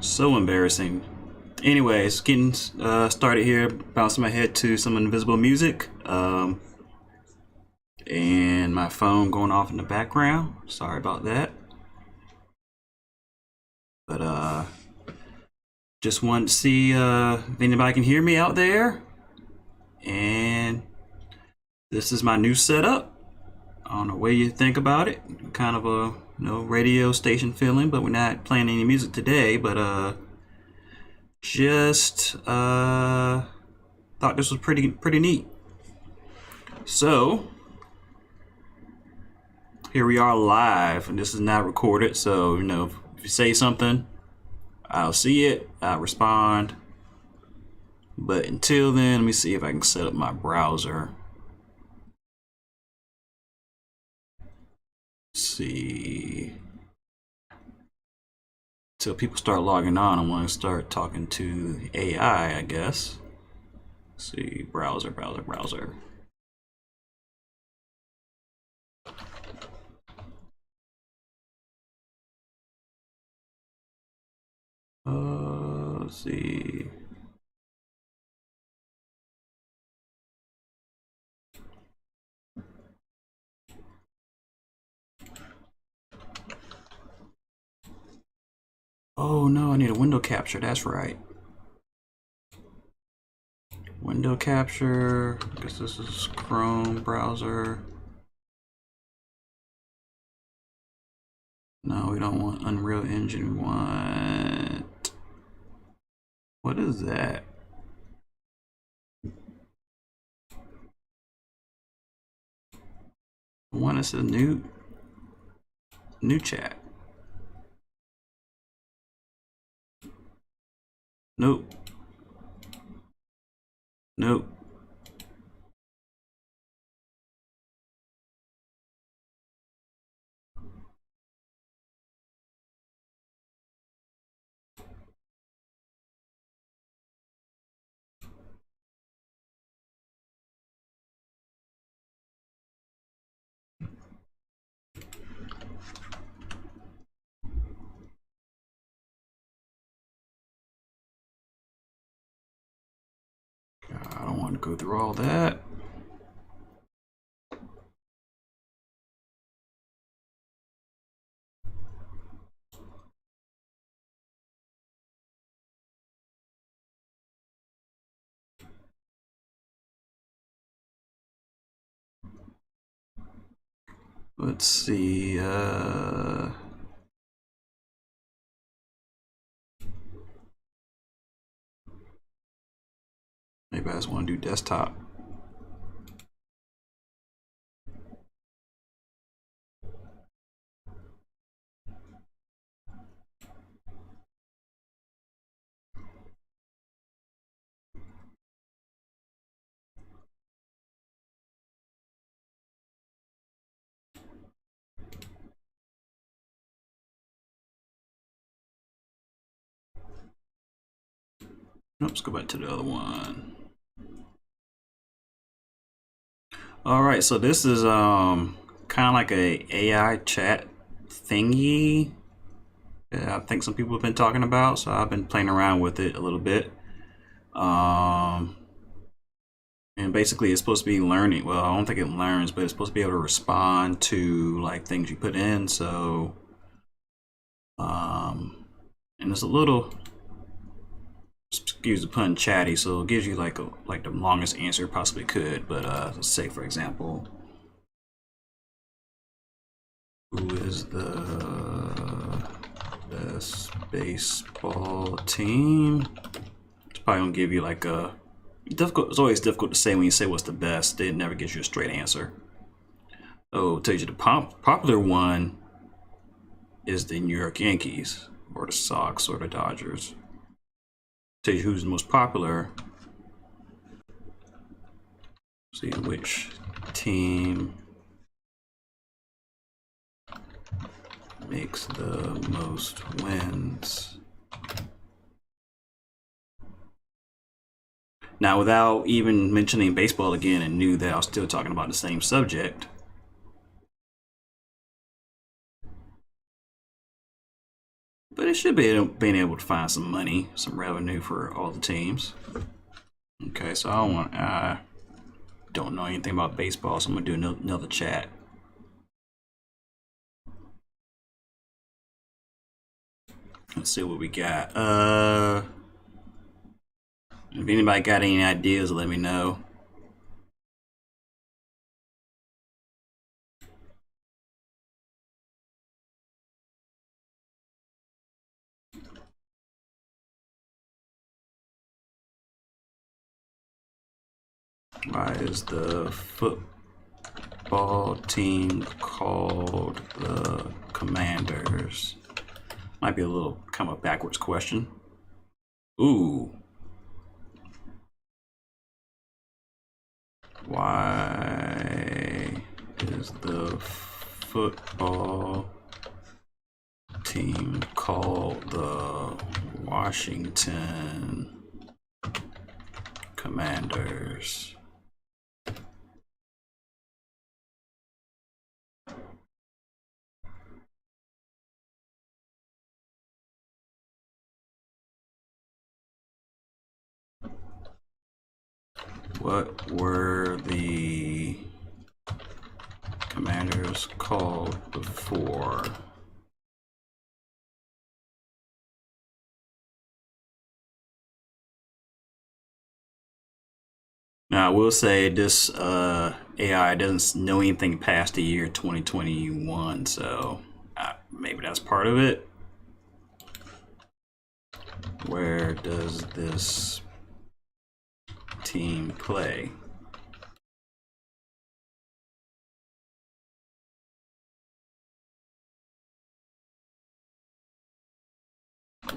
So embarrassing. Anyways, getting started here, bouncing my head to some invisible music, and my phone going off in the background. Sorry about that. But just wanted to see if anybody can hear me out there. And this is my new setup. I don't know what you think about it. Kind of a radio station feeling, but we're not playing any music today. But just thought this was pretty neat. So here we are live, and this is not recorded. So if you say something, I'll see it, I'll respond. But until then, let me see if I can set up my browser. Let's see. Until people start logging on, I want to start talking to AI, I guess. Let's see, browser. Let's see. Oh no, I need a window capture, that's right. Window capture, I guess this is Chrome browser. No, we don't want Unreal Engine, we want, what is that? One is a new chat. Nope. I don't want to go through all that. Let's see, maybe I just want to do desktop. Let's go back to the other one. All right, so this is kind of like a AI chat thingy that I think some people have been talking about. So I've been playing around with it a little bit. And basically it's supposed to be learning. Well, I don't think it learns, but it's supposed to be able to respond to like things you put in. So, and it's a little, excuse the pun, chatty, so it gives you like the longest answer it possibly could. But let's say, for example, who is the best baseball team? It's probably gonna give you like a difficult. It's always difficult to say when you say what's the best. It never gives you a straight answer. Oh, it tells you the popular one is the New York Yankees, or the Sox, or the Dodgers. Tell you who's the most popular. See which team makes the most wins. Now, without even mentioning baseball again, and knew that I was still talking about the same subject. But it should be being able to find some money, some revenue for all the teams. Okay, so I don't know anything about baseball, so I'm gonna do another chat. Let's see what we got. If anybody got any ideas, let me know. Why is the football team called the Commanders? Might be a little kind of a backwards question. Ooh. Why is the football team called the Washington Commanders? What were the Commanders called before? Now, I will say this AI doesn't know anything past the year 2021, so maybe that's part of it. Where does this team play?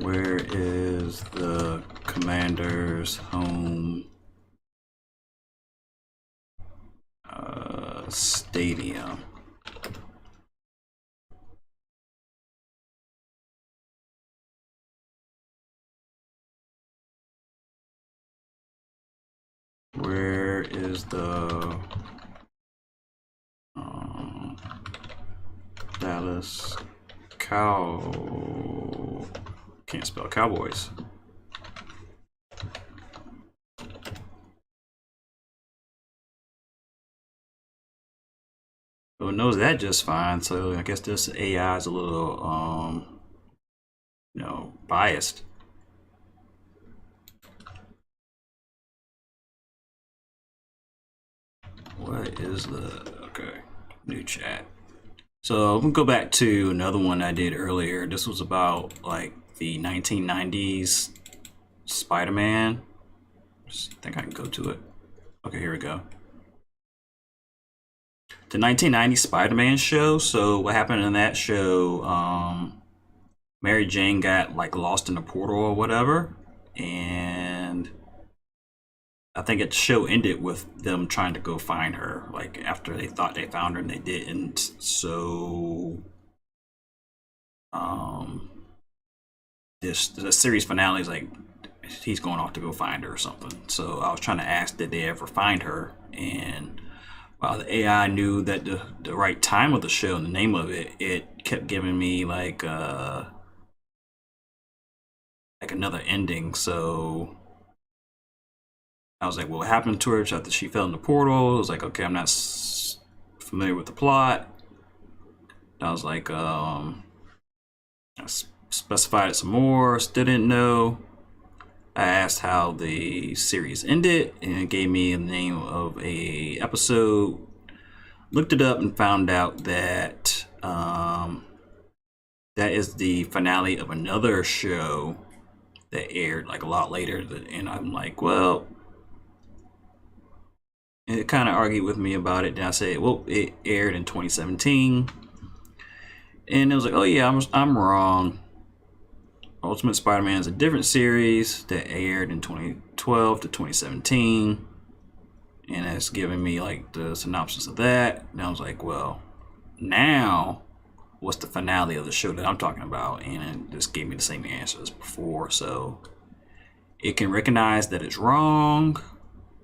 Where is the Commanders' home stadium? Where is the Dallas can't spell Cowboys. Well, it knows that just fine, so I guess this AI is a little biased. What is the new chat? So I'm gonna go back to another one I did earlier. This was about like the 1990s Spider-Man. I think I can go to it. Okay, here we go. The 1990 Spider-Man show. So what happened in that show? Mary Jane got like lost in a portal or whatever, and I think the show ended with them trying to go find her. Like after they thought they found her and they didn't. So, the series finale is like he's going off to go find her or something. So I was trying to ask, did they ever find her? And while the AI knew that the right time of the show and the name of it, it kept giving me like another ending. So I was like, well, what happened to her after she fell in the portal? I was like, okay, I'm not familiar with the plot. I was like, I specified it some more, still didn't know. I asked how the series ended, and it gave me the name of a episode. Looked it up and found out that that is the finale of another show that aired like a lot later. And I'm like, well, it kind of argued with me about it. And I said, well, it aired in 2017, and it was like, oh yeah, I'm wrong. Ultimate Spider-Man is a different series that aired in 2012 to 2017, and it's giving me like the synopsis of that. And I was like, well, now what's the finale of the show that I'm talking about? And it just gave me the same answer as before. So it can recognize that it's wrong,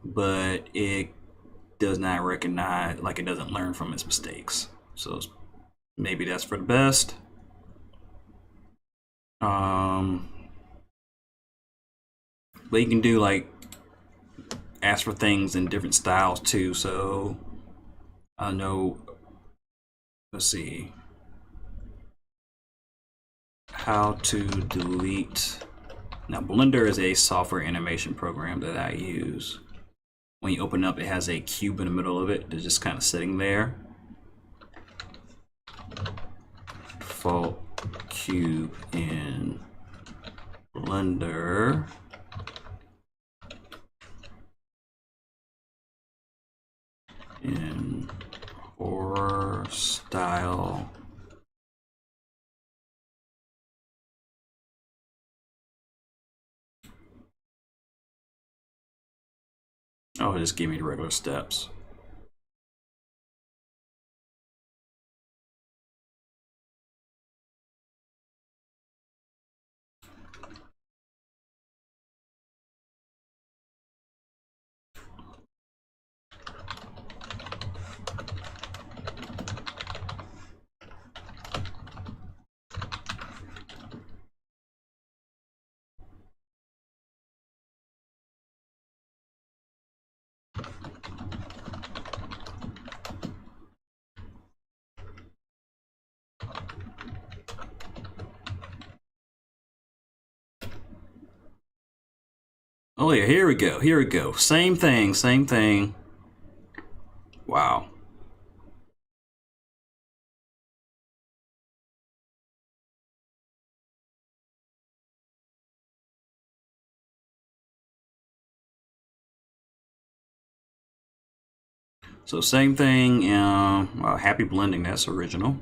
but it does not recognize, like it doesn't learn from its mistakes. So maybe that's for the best. But you can do like ask for things in different styles too. So I know, let's see, how to delete. Now Blender is a software animation program that I use. When you open up, it has a cube in the middle of it that's just kind of sitting there. Default cube in Blender. In horror style. Oh, it just gave me the regular steps. Oh yeah, here we go. Here we go. Same thing, same thing. Wow. So same thing. Happy blending. That's original.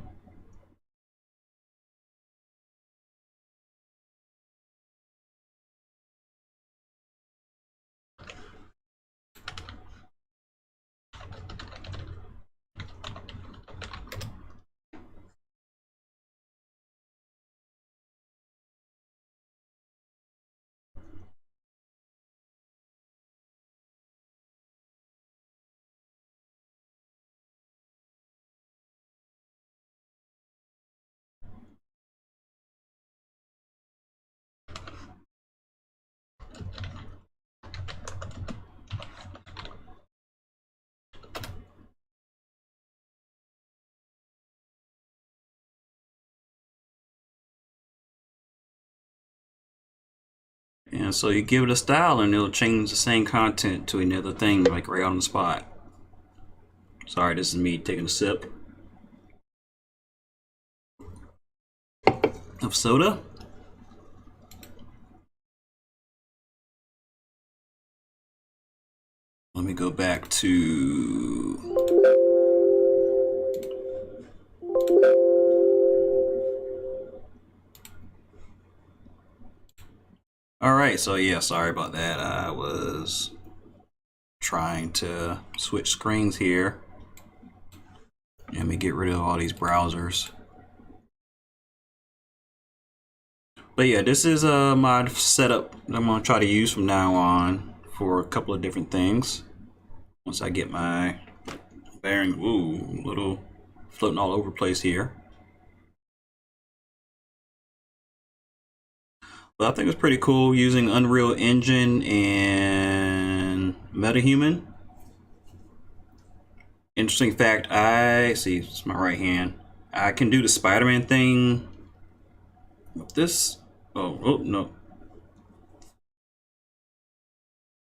And so you give it a style and it'll change the same content to another thing, like right on the spot. Sorry, this is me taking a sip of soda. Let me go back to... Alright, so yeah, sorry about that. I was trying to switch screens here. Let me get rid of all these browsers. But yeah, this is my setup that I'm going to try to use from now on for a couple of different things. Once I get my bearing, ooh, little floating all over the place here. But I think it's pretty cool using Unreal Engine and Metahuman. Interesting fact, I see, it's my right hand. I can do the Spider-Man thing with this. Oh no.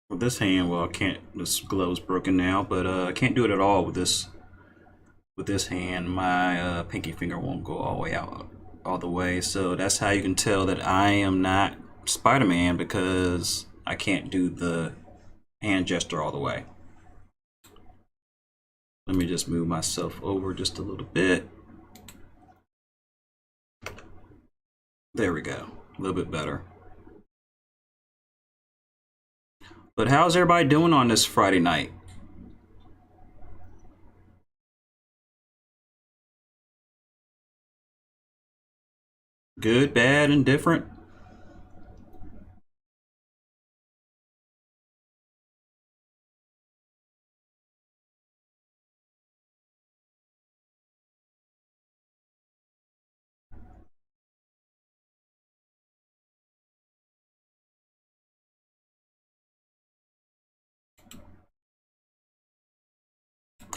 With this hand, well, I can't. This glove's broken now, but I can't do it at all with this. With this hand, my pinky finger won't go all the way out, all the way. So that's how you can tell that I am not Spider-Man, because I can't do the hand gesture all the way. Let me just move myself over just a little bit. There we go. A little bit better. But how's everybody doing on this Friday night? Good, bad, indifferent?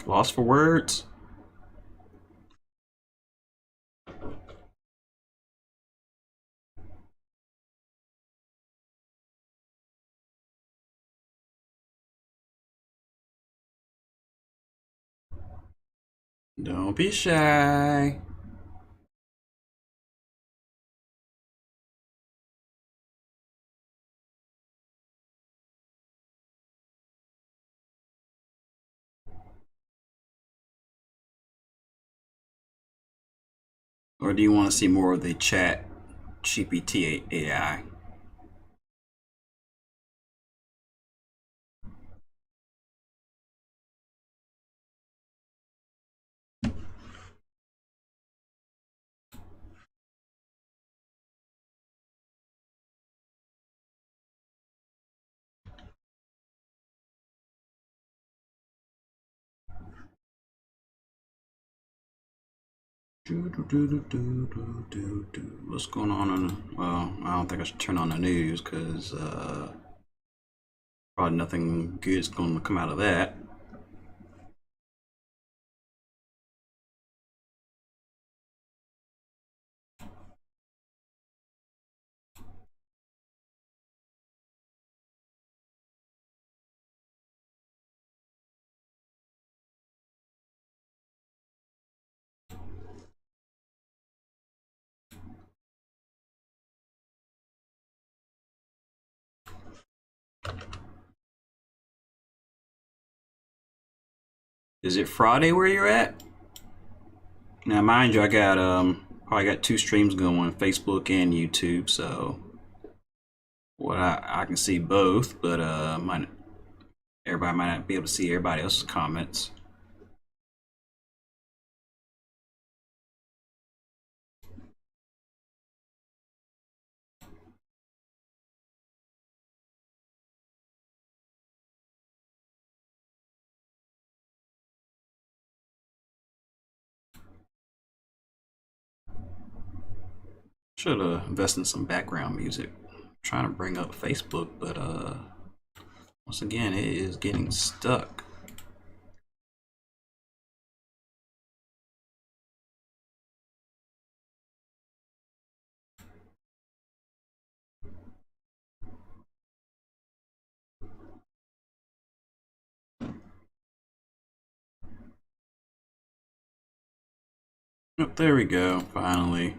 Lost for words? Don't be shy. Or do you want to see more of the ChatGPT AI? What's going on? Well, I don't think I should turn on the news because probably nothing good's going to come out of that. Is it Friday where you're at? Now, mind you, I got probably got two streams going, Facebook and YouTube. So, what I can see both, but everybody might not be able to see everybody else's comments. Should invest in some background music. I'm trying to bring up Facebook, but once again, it is getting stuck. Oh, there we go, finally.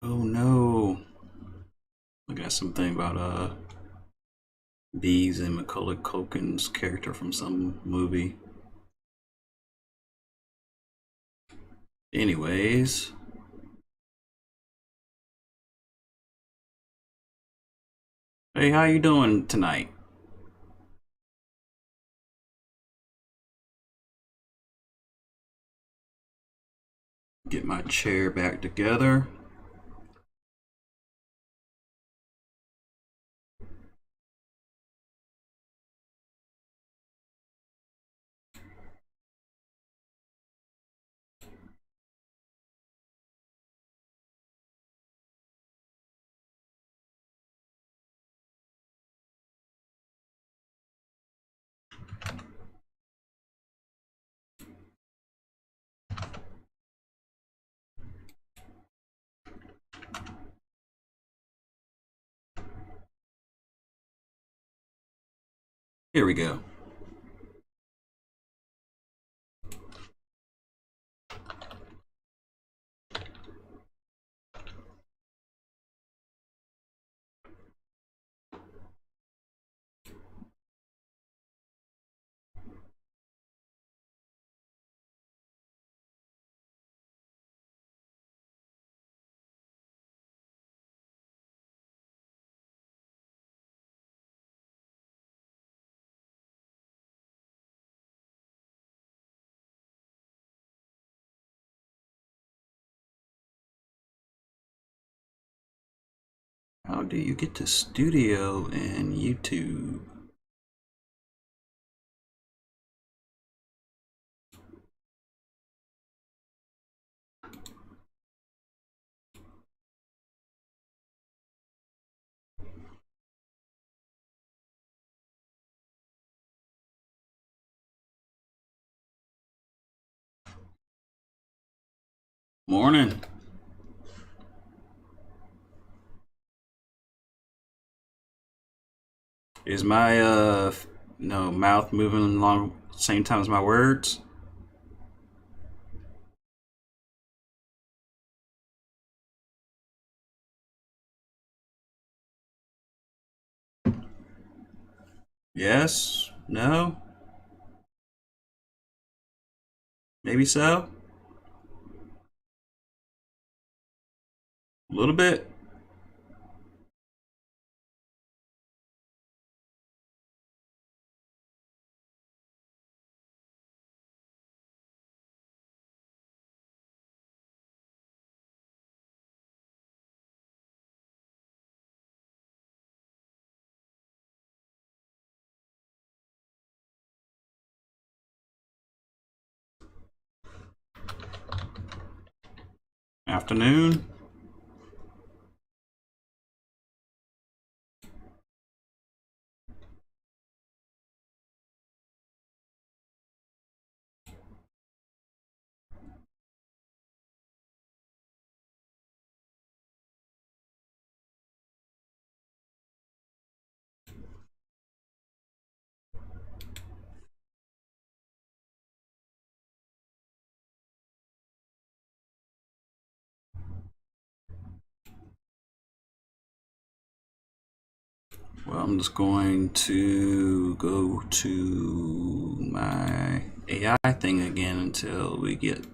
Oh no. I got something about bees and Macaulay Culkin's character from some movie. Anyways. Hey, how you doing tonight? Get my chair back together. Here we go. How do you get to studio and YouTube? Morning. Is my mouth moving along the same time as my words? Yes? No? Maybe so? A little bit? Afternoon? Well, I'm just going to go to my AI thing again until we get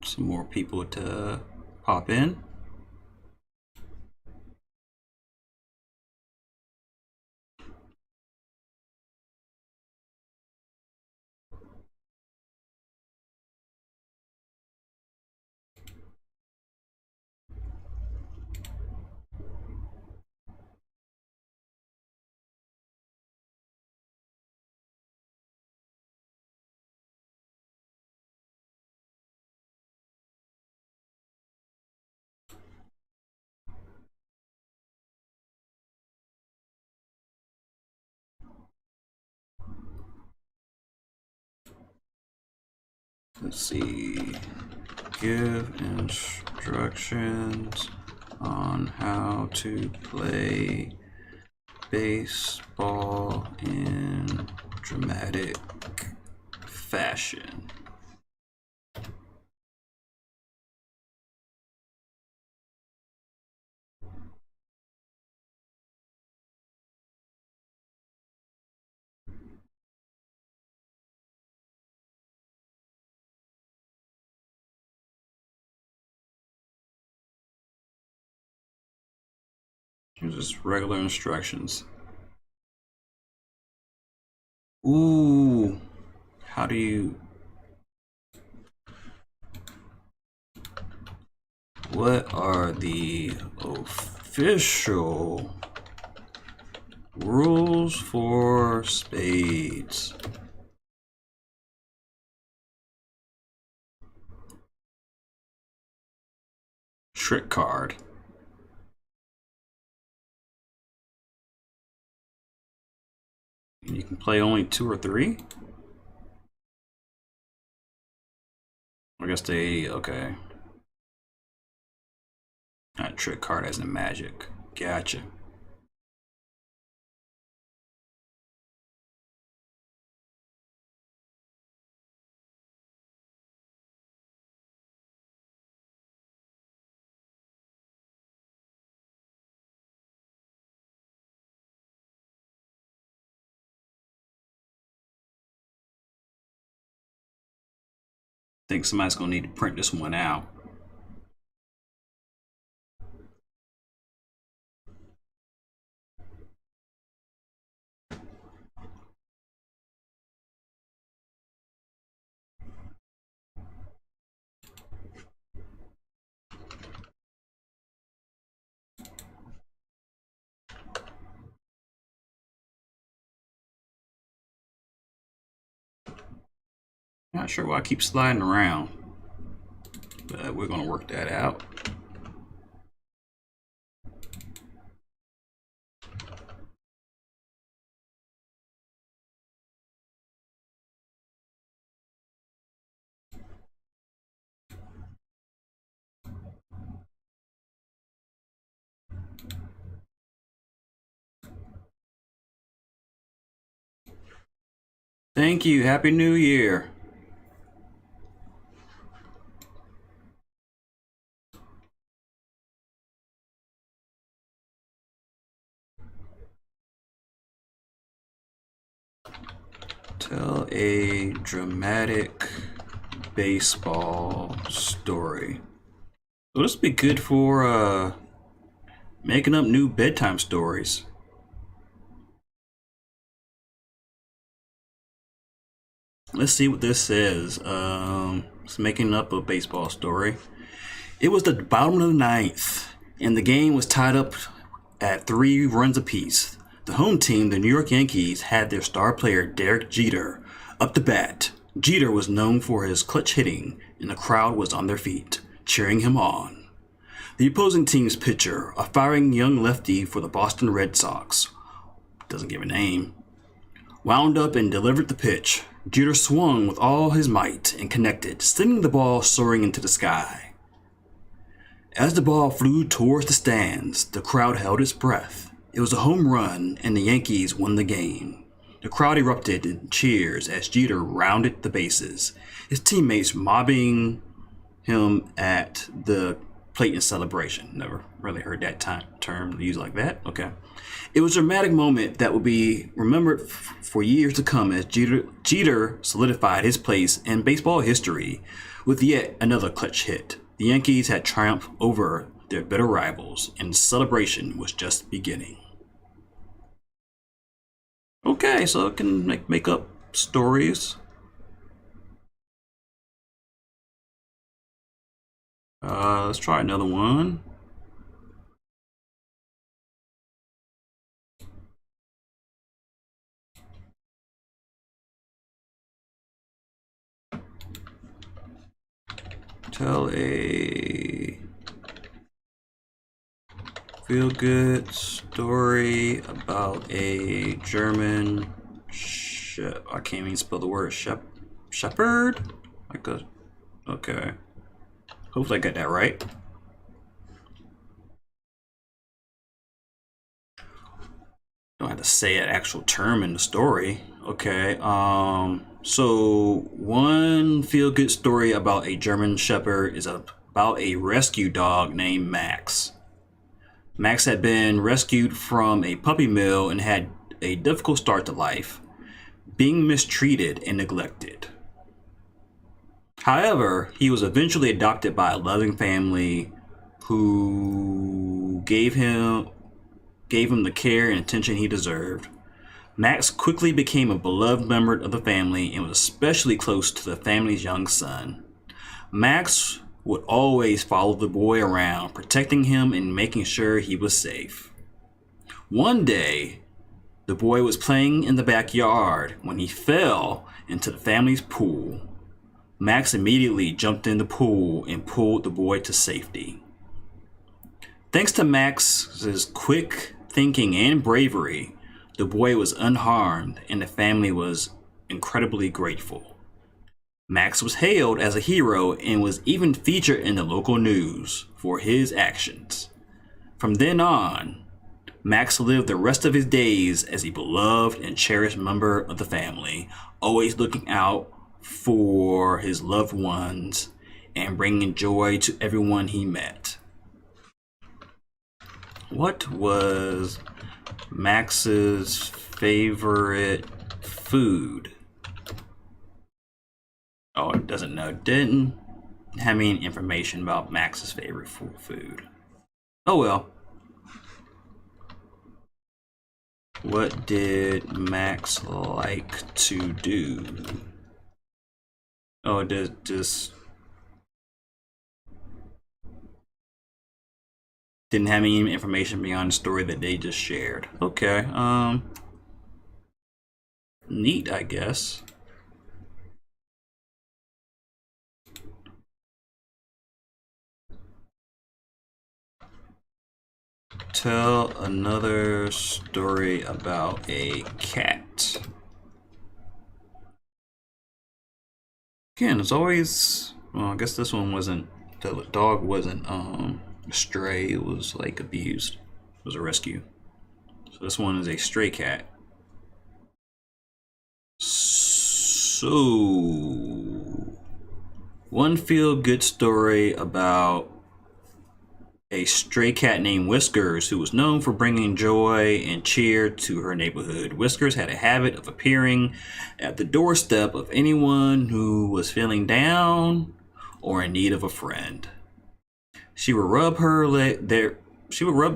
some more people to pop in. Let's see. Give instructions on how to play baseball in dramatic fashion. Here's just regular instructions. Ooh, how do you... What are the official rules for spades? Trick card. You can play only 2 or 3? I guess they... Okay. Not trick card as in magic. Gotcha. Think somebody's gonna need to print this one out. Not sure why I keep sliding around, but we're gonna work that out. Thank you. Happy New Year. Tell a dramatic baseball story. Well, this would be good for making up new bedtime stories. Let's see what this says. It's making up a baseball story. It was the bottom of the ninth, and the game was tied up at 3 runs apiece. The home team, the New York Yankees, had their star player Derek Jeter up to bat. Jeter was known for his clutch hitting, and the crowd was on their feet, cheering him on. The opposing team's pitcher, a firing young lefty for the Boston Red Sox, doesn't give a name, wound up and delivered the pitch. Jeter swung with all his might and connected, sending the ball soaring into the sky. As the ball flew towards the stands, the crowd held its breath. It was a home run, and the Yankees won the game. The crowd erupted in cheers as Jeter rounded the bases, his teammates mobbing him at the plate in celebration. Never really heard that term used like that. Okay. It was a dramatic moment that will be remembered for years to come as Jeter solidified his place in baseball history with yet another clutch hit. The Yankees had triumphed over their bitter rivals, and the celebration was just beginning. Okay, so it can make up stories. Let's try another one. Tell a feel-good story about a German I can't even spell the word shepherd. Okay. Hopefully I got that right. Don't have to say an actual term in the story. Okay. So one feel-good story about a German shepherd is about a rescue dog named Max. Max had been rescued from a puppy mill and had a difficult start to life, being mistreated and neglected. However, he was eventually adopted by a loving family who gave him the care and attention he deserved. Max quickly became a beloved member of the family and was especially close to the family's young son. Max would always follow the boy around, protecting him and making sure he was safe. One day, the boy was playing in the backyard when he fell into the family's pool. Max immediately jumped in the pool and pulled the boy to safety. Thanks to Max's quick thinking and bravery, the boy was unharmed and the family was incredibly grateful. Max was hailed as a hero and was even featured in the local news for his actions. From then on, Max lived the rest of his days as a beloved and cherished member of the family, always looking out for his loved ones and bringing joy to everyone he met. What was Max's favorite food? Oh, it doesn't know. Didn't have any information about Max's favorite food. Oh well. What did Max like to do? Oh, it just didn't have any information beyond the story that they just shared. Okay, neat, I guess. Tell another story about a cat. Again, it's always, well, I guess this one wasn't, the dog wasn't stray, it was like abused. It was a rescue. So this one is a stray cat. So, one feel-good story about a stray cat named Whiskers who was known for bringing joy and cheer to her neighborhood. Whiskers had a habit of appearing at the doorstep of anyone who was feeling down or in need of a friend. She would rub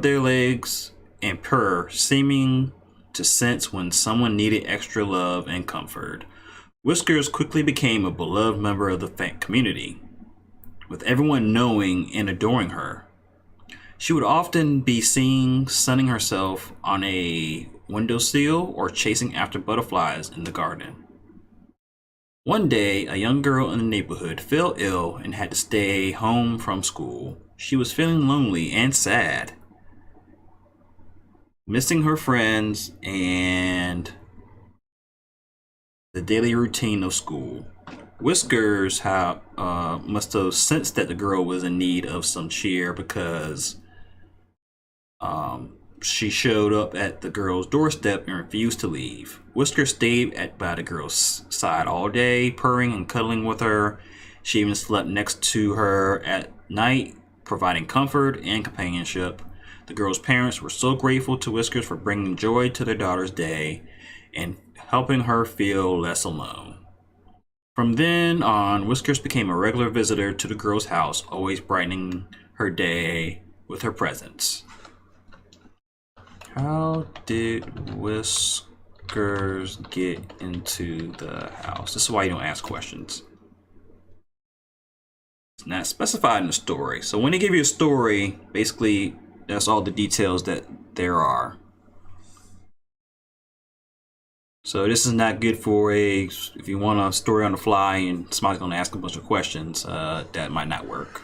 their legs and purr, seeming to sense when someone needed extra love and comfort. Whiskers quickly became a beloved member of the community, with everyone knowing and adoring her. She would often be seen sunning herself on a windowsill or chasing after butterflies in the garden. One day, a young girl in the neighborhood fell ill and had to stay home from school. She was feeling lonely and sad, missing her friends and the daily routine of school. Whiskers must have sensed that the girl was in need of some cheer because she showed up at the girl's doorstep and refused to leave. Whiskers stayed by the girl's side all day, purring and cuddling with her. She even slept next to her at night, providing comfort and companionship. The girl's parents were so grateful to Whiskers for bringing joy to their daughter's day and helping her feel less alone. From then on, Whiskers became a regular visitor to the girl's house, always brightening her day with her presence. How did Whiskers get into the house? This is why you don't ask questions. It's not specified in the story. So when they give you a story, basically that's all the details that there are. So this is not good for if you want a story on the fly and somebody's going to ask a bunch of questions, that might not work.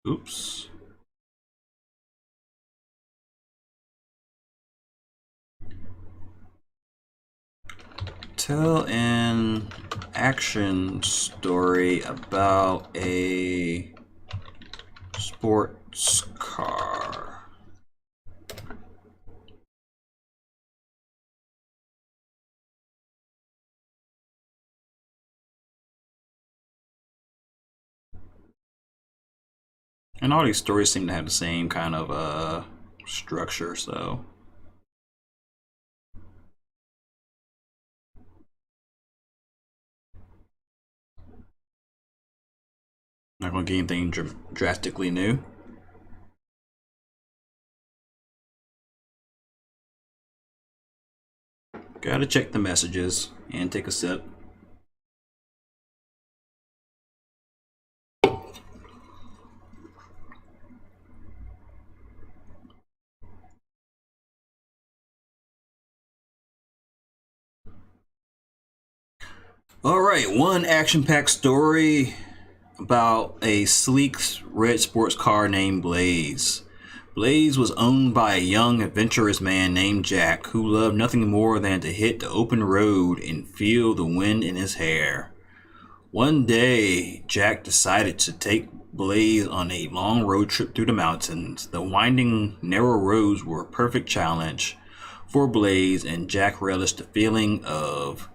Oops. Tell an action story about a sports car. And all these stories seem to have the same kind of structure, so. Not going to get anything drastically new. Gotta check the messages and take a sip. Alright, one action-packed story about a sleek red sports car named Blaze. Blaze was owned by a young adventurous man named Jack who loved nothing more than to hit the open road and feel the wind in his hair. One day, Jack decided to take Blaze on a long road trip through the mountains. The winding, narrow roads were a perfect challenge for Blaze, and Jack relished the feeling of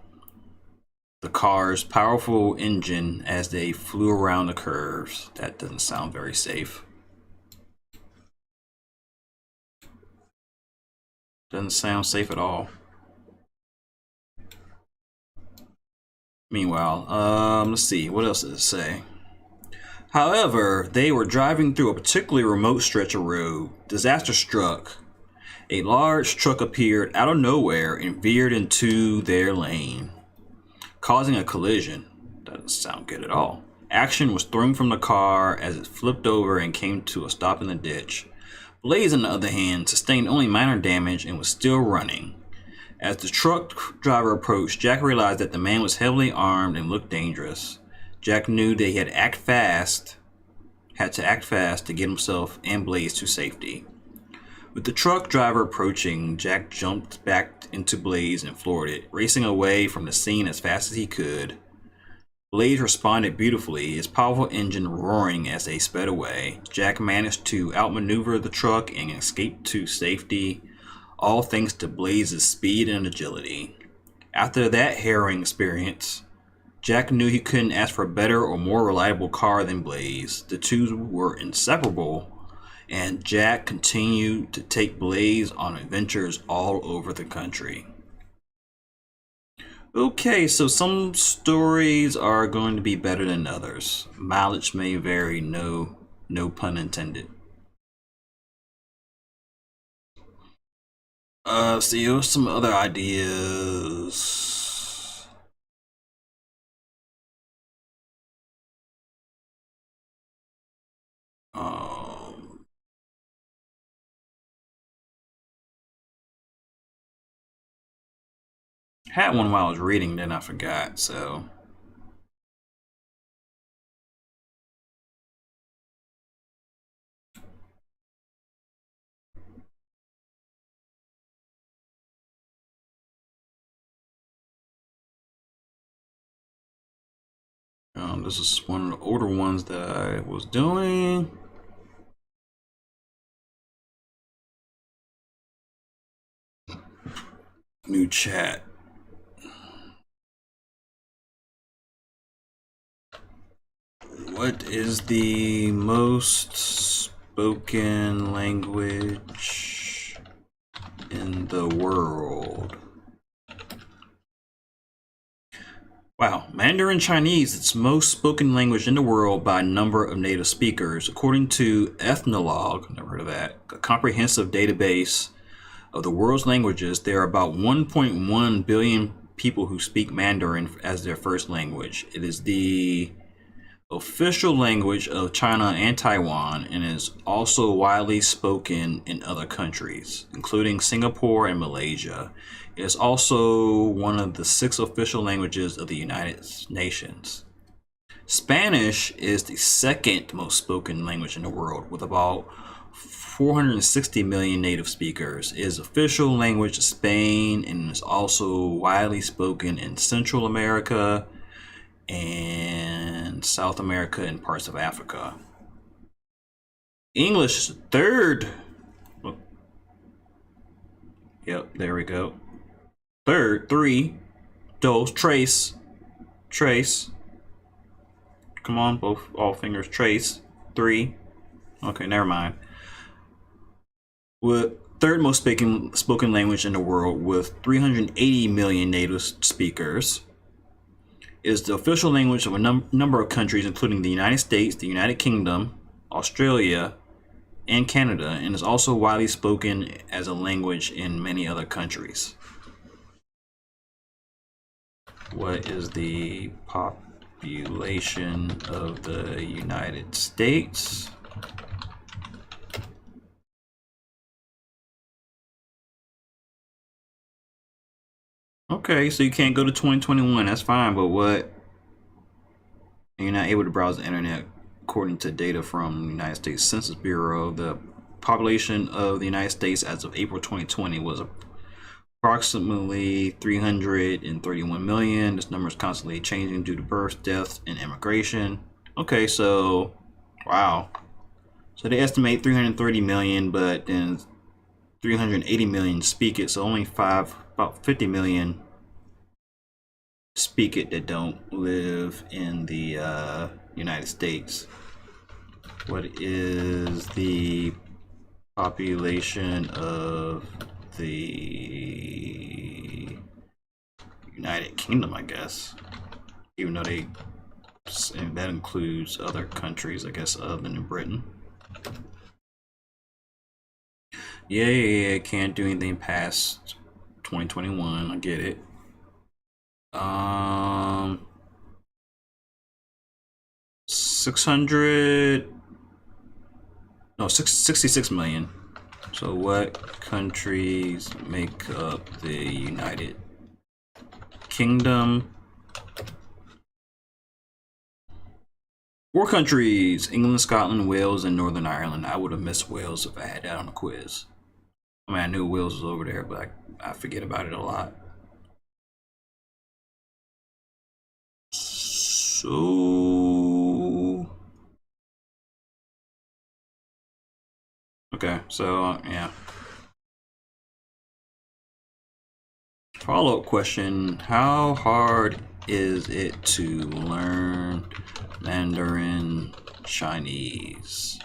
the car's powerful engine as they flew around the curves. That doesn't sound very safe. Doesn't sound safe at all. Meanwhile, let's see, what else does it say? However, they were driving through a particularly remote stretch of road. Disaster struck. A large truck appeared out of nowhere and veered into their lane, causing a collision. Doesn't sound good at all. Action was thrown from the car as it flipped over and came to a stop in the ditch. Blaze, on the other hand, sustained only minor damage and was still running. As the truck driver approached, Jack realized that the man was heavily armed and looked dangerous. Jack knew that he had to act fast to get himself and Blaze to safety. With the truck driver approaching, Jack jumped back into Blaze and floored it, racing away from the scene as fast as he could. Blaze responded beautifully, his powerful engine roaring as they sped away. Jack managed to outmaneuver the truck and escape to safety, all thanks to Blaze's speed and agility. After that harrowing experience, Jack knew he couldn't ask for a better or more reliable car than Blaze. The two were inseparable, and Jack continued to take Blaze on adventures all over the country. Okay, so some stories are going to be better than others. Mileage may vary, no pun intended. See, here's some other ideas. Had one while I was reading, then I forgot, so. This is one of the older ones that I was doing. New chat. What is the most spoken language in the world? Wow, Mandarin Chinese, it's most spoken language in the world by number of native speakers. According to Ethnologue, never heard of that, a comprehensive database of the world's languages, there are about 1.1 billion people who speak Mandarin as their first language. It is the official language of China and Taiwan, and is also widely spoken in other countries, including Singapore and Malaysia. It is also one of the 6 official languages of the United Nations. Spanish is the second most spoken language in the world, with about 460 million native speakers. It is official language of Spain and is also widely spoken in Central America and South America and parts of Africa. English is third. Yep, there we go. Third, 3, dos, trace. Come on, all fingers, trace. 3. Okay, never mind. With third most spoken language in the world, with 380 million native speakers, is the official language of a number of countries, including the United States, the United Kingdom, Australia, and Canada, and is also widely spoken as a language in many other countries. What is the population of the United States? Okay, so you can't go to 2021, that's fine, but what? You're not able to browse the internet. According to data from the United States Census Bureau, the population of the United States as of April 2020 was approximately 331 million. This number is constantly changing due to births, deaths, and immigration. Okay, so, wow. So they estimate 330 million, but then 380 million speak it, so only about 50 million speak it that don't live in the United States. What is the population of the United Kingdom, I guess? Even though that includes other countries, I guess, other than Britain. Yeah, can't do anything past 2021. I get it. 66 million. So what countries make up the United Kingdom? 4 countries: England, Scotland, Wales, and Northern Ireland. I would have missed Wales if I had that on the quiz. I mean, I knew Wales was over there, but I forget about it a lot. So okay, so yeah. Follow-up question: how hard is it to learn Mandarin Chinese?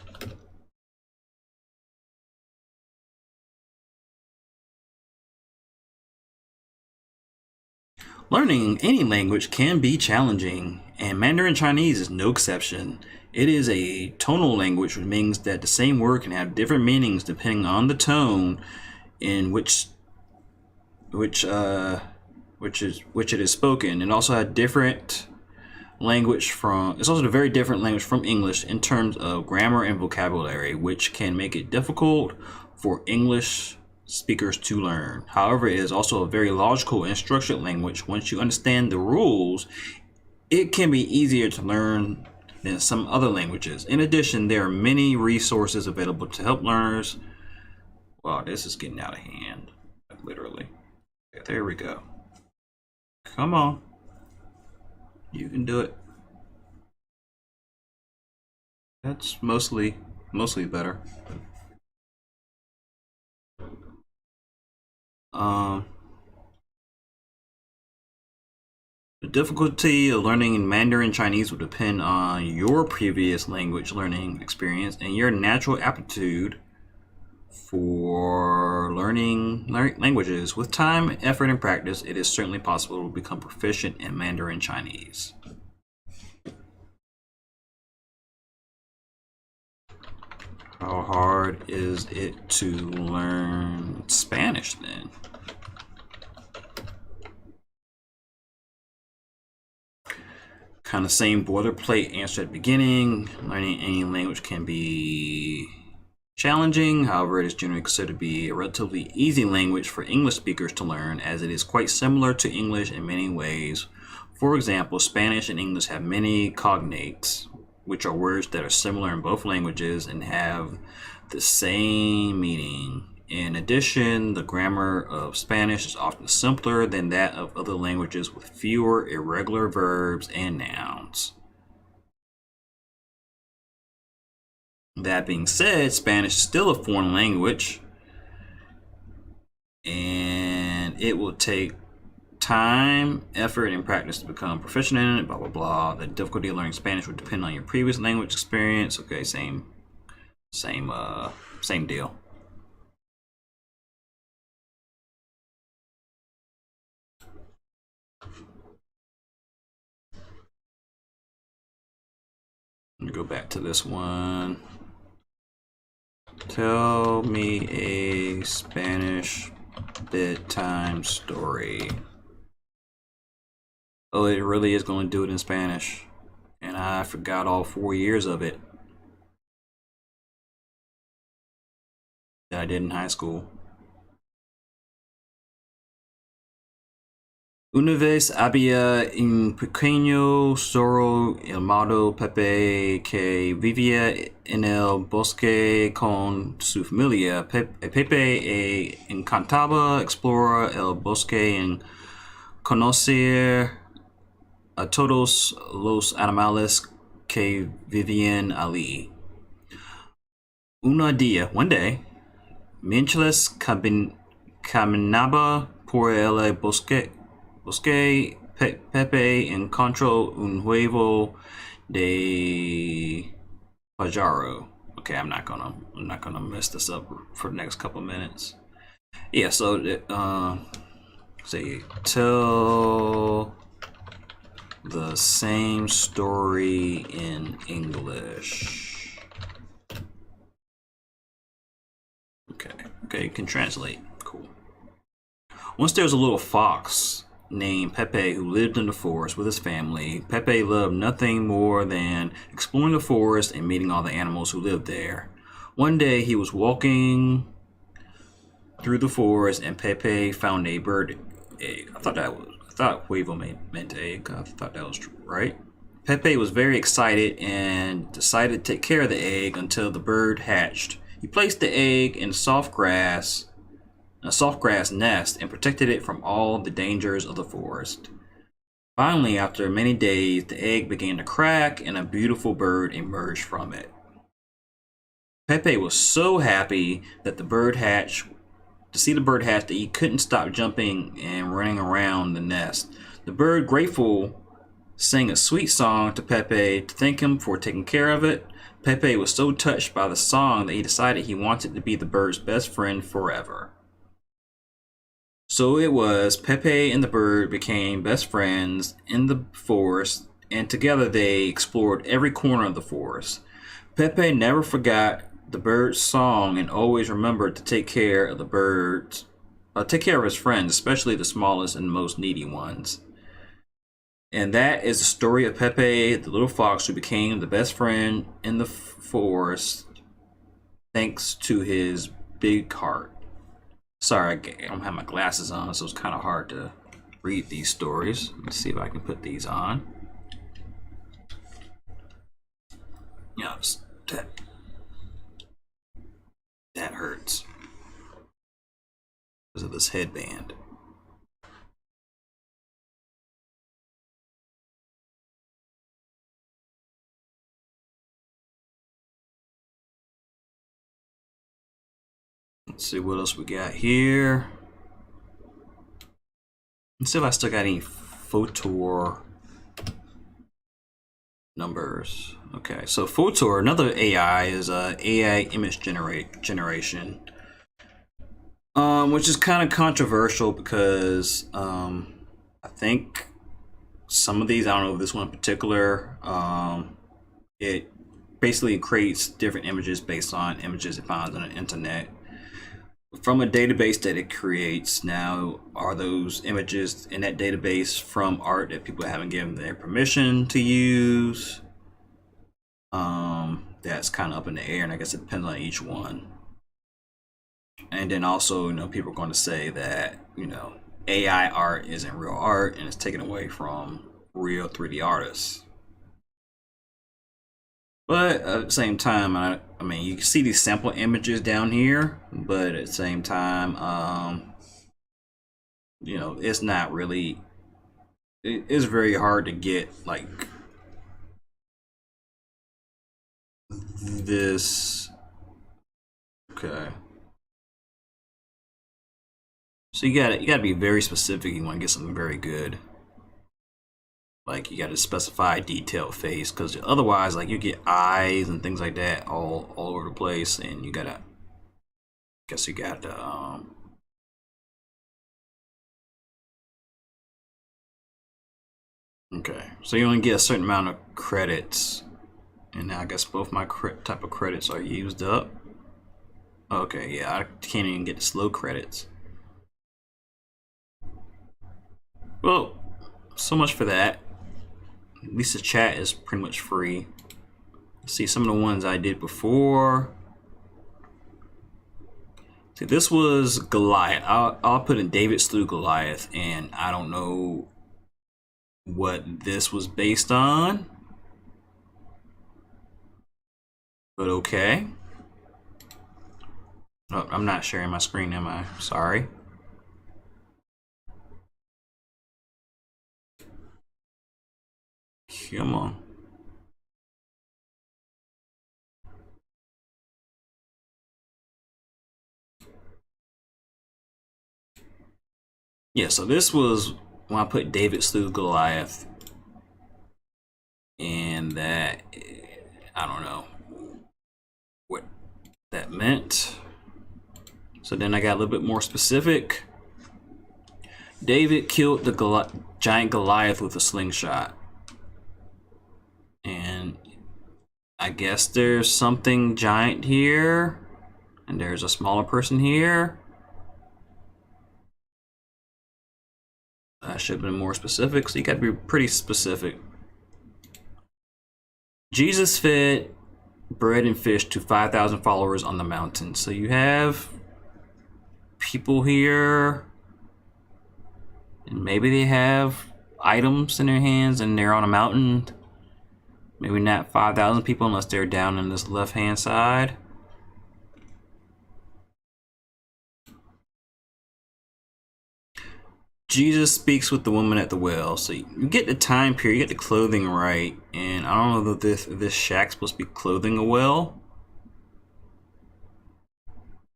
Learning any language can be challenging, and Mandarin Chinese is no exception. It is a tonal language, which means that the same word can have different meanings depending on the tone in which it is spoken, and also had different language from. It's also a very different language from English in terms of grammar and vocabulary, which can make it difficult for English speakers to learn. However, it is also a very logical and structured language. Once you understand the rules, it can be easier to learn than some other languages. In addition, there are many resources available to help learners. Wow, this is getting out of hand, literally. Okay, there we go. Come on. You can do it. That's mostly better. The difficulty of learning Mandarin Chinese will depend on your previous language learning experience and your natural aptitude for learning languages. With time, effort, and practice, it is certainly possible to become proficient in Mandarin Chinese. How hard is it to learn Spanish then? Kind of same boilerplate answer at the beginning. Learning any language can be challenging. However, it is generally considered to be a relatively easy language for English speakers to learn, as it is quite similar to English in many ways. For example, Spanish and English have many cognates, which are words that are similar in both languages and have the same meaning. In addition, the grammar of Spanish is often simpler than that of other languages, with fewer irregular verbs and nouns. That being said, Spanish is still a foreign language, and it will take time, effort, and practice to become proficient in it, blah, blah, blah. The difficulty of learning Spanish would depend on your previous language experience. Okay, same deal. Let me go back to this one. Tell me a Spanish bedtime story. Oh, it really is going to do it in Spanish. And I forgot all 4 years of it that I did in high school. Una vez había un pequeño zorro llamado Pepe que vivía en el bosque con su familia. Pepe encantaba explorar el bosque y conocer a todos los animales que vivían allí. One day, mientras caminaba por el bosque, Pepe encontró un huevo de pájaro. Okay, I'm not gonna mess this up for the next couple minutes. Yeah, so say tell the same story in English. Okay, you can translate. Cool. Once there was a little fox named Pepe who lived in the forest with his family. Pepe loved nothing more than exploring the forest and meeting all the animals who lived there. One day he was walking through the forest and Pepe found a bird egg. I thought huevo meant egg. I thought that was right. Pepe was very excited and decided to take care of the egg until the bird hatched. He placed the egg in a soft grass nest and protected it from all the dangers of the forest. Finally, after many days, the egg began to crack and a beautiful bird emerged from it. Pepe was so happy that to see the bird hatch, that he couldn't stop jumping and running around the nest. The bird, grateful, sang a sweet song to Pepe to thank him for taking care of it. Pepe was so touched by the song that he decided he wanted to be the bird's best friend forever. So it was, Pepe and the bird became best friends in the forest, and together they explored every corner of the forest. Pepe never forgot the bird's song and always remembered to take care of his friends, especially the smallest and most needy ones. And that is the story of Pepe, the little fox who became the best friend in the forest thanks to his big heart. Sorry, I don't have my glasses on, so it's kind of hard to read these stories. Let's see if I can put these on. Yeah, that hurts because of this headband. Let's see what else we got here. Let's see if I still got any Photor numbers. Okay, so Photor, another AI, is AI image generation, which is kind of controversial because I think some of these, I don't know if this one in particular, it basically creates different images based on images it finds on the internet from a database that it creates. Now, are those images in that database from art that people haven't given their permission to use? That's kind of up in the air, and I guess it depends on each one. And then also, people are going to say that, AI art isn't real art and it's taken away from real 3D artists. But at the same time, I mean, you can see these sample images down here, but at the same time, it's not really, it's very hard to get like this. Okay. So you gotta be very specific. You want to get something very good. Like you got to specify detailed face, because otherwise, like you get eyes and things like that all over the place, and you gotta. Guess you got to. Okay, so you only get a certain amount of credits, and now I guess both my type of credits are used up. Okay, yeah, I can't even get the slow credits. Well, so much for that. At least the chat is pretty much free. See some of the ones I did before. See, this was Goliath. I'll put in David slew Goliath, and I don't know what this was based on, but okay. Oh, I'm not sharing my screen, am I? Sorry. Come on. Yeah, so this was when I put David slew Goliath, and that, I don't know what that meant. So then I got a little bit more specific. David killed the giant Goliath with a slingshot. And I guess there's something giant here, and there's a smaller person here. I should have been more specific, so you gotta be pretty specific. Jesus fed bread and fish to 5,000 followers on the mountain. So you have people here, and maybe they have items in their hands and they're on a mountain. Maybe not 5,000 people unless they're down in this left hand side. Jesus speaks with the woman at the well. So you get the time period, you get the clothing right, and I don't know that this shack's supposed to be clothing a well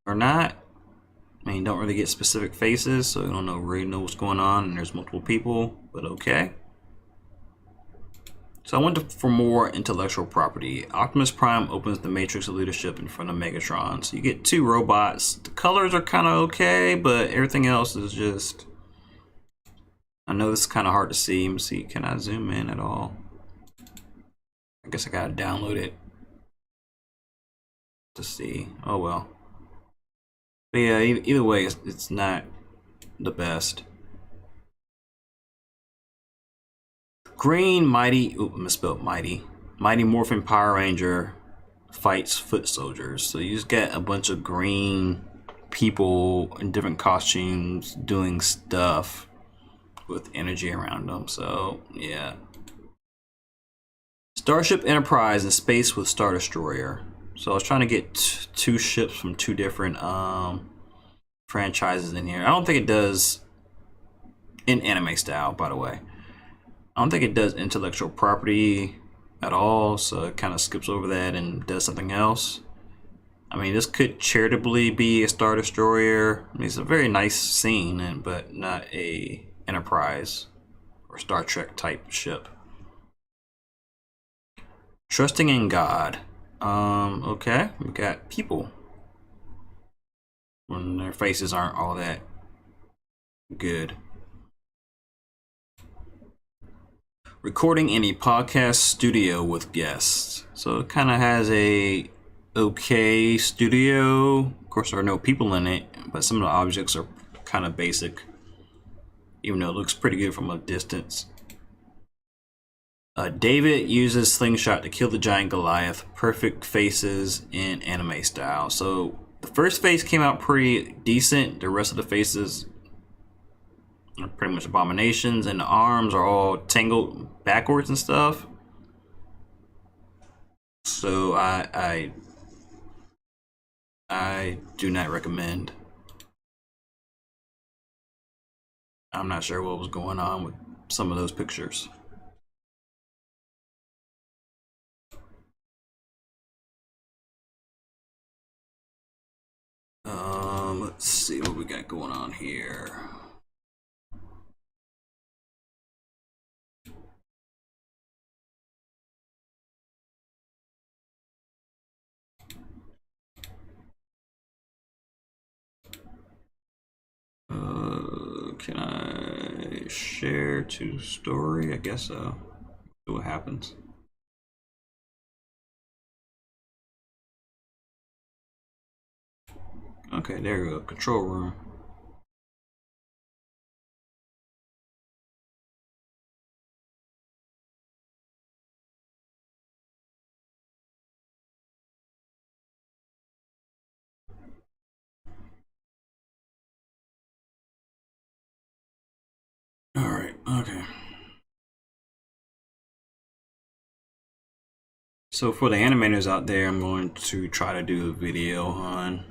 or not. I mean, you don't really get specific faces, so you don't really know what's going on, and there's multiple people, but okay. So I went for more intellectual property. Optimus Prime opens the Matrix of Leadership in front of Megatron. So you get 2 robots. The colors are kind of okay, but everything else is just... I know this is kind of hard to see. Let me see, can I zoom in at all? I guess I gotta download it to see. Oh well. But yeah, either way, it's not the best. Green Mighty, misspelled Mighty. Mighty Morphin Power Ranger fights foot soldiers. So you just get a bunch of green people in different costumes doing stuff with energy around them. So yeah. Starship Enterprise in space with Star Destroyer. So I was trying to get 2 ships from 2 different franchises in here. I don't think it does in anime style, by the way. I don't think it does intellectual property at all, so it kind of skips over that and does something else. I mean, this could charitably be a Star Destroyer. I mean, it's a very nice scene, but not a Enterprise or Star Trek type ship. Trusting in God. Okay, we got people. When their faces aren't all that good. Recording in a podcast studio with guests. So it kind of has a okay studio. Of course, there are no people in it, but some of the objects are kind of basic, even though it looks pretty good from a distance. David uses slingshot to kill the giant Goliath. Perfect faces in anime style. So the first face came out pretty decent. The rest of the faces are pretty much abominations, and the arms are all tangled backwards and stuff. So I do not recommend. I'm not sure what was going on with some of those pictures. Let's see what we got going on here. Can I share to story? I guess so. See what happens. Okay, there we go. Control room. All right, okay. So for the animators out there, I'm going to try to do a video on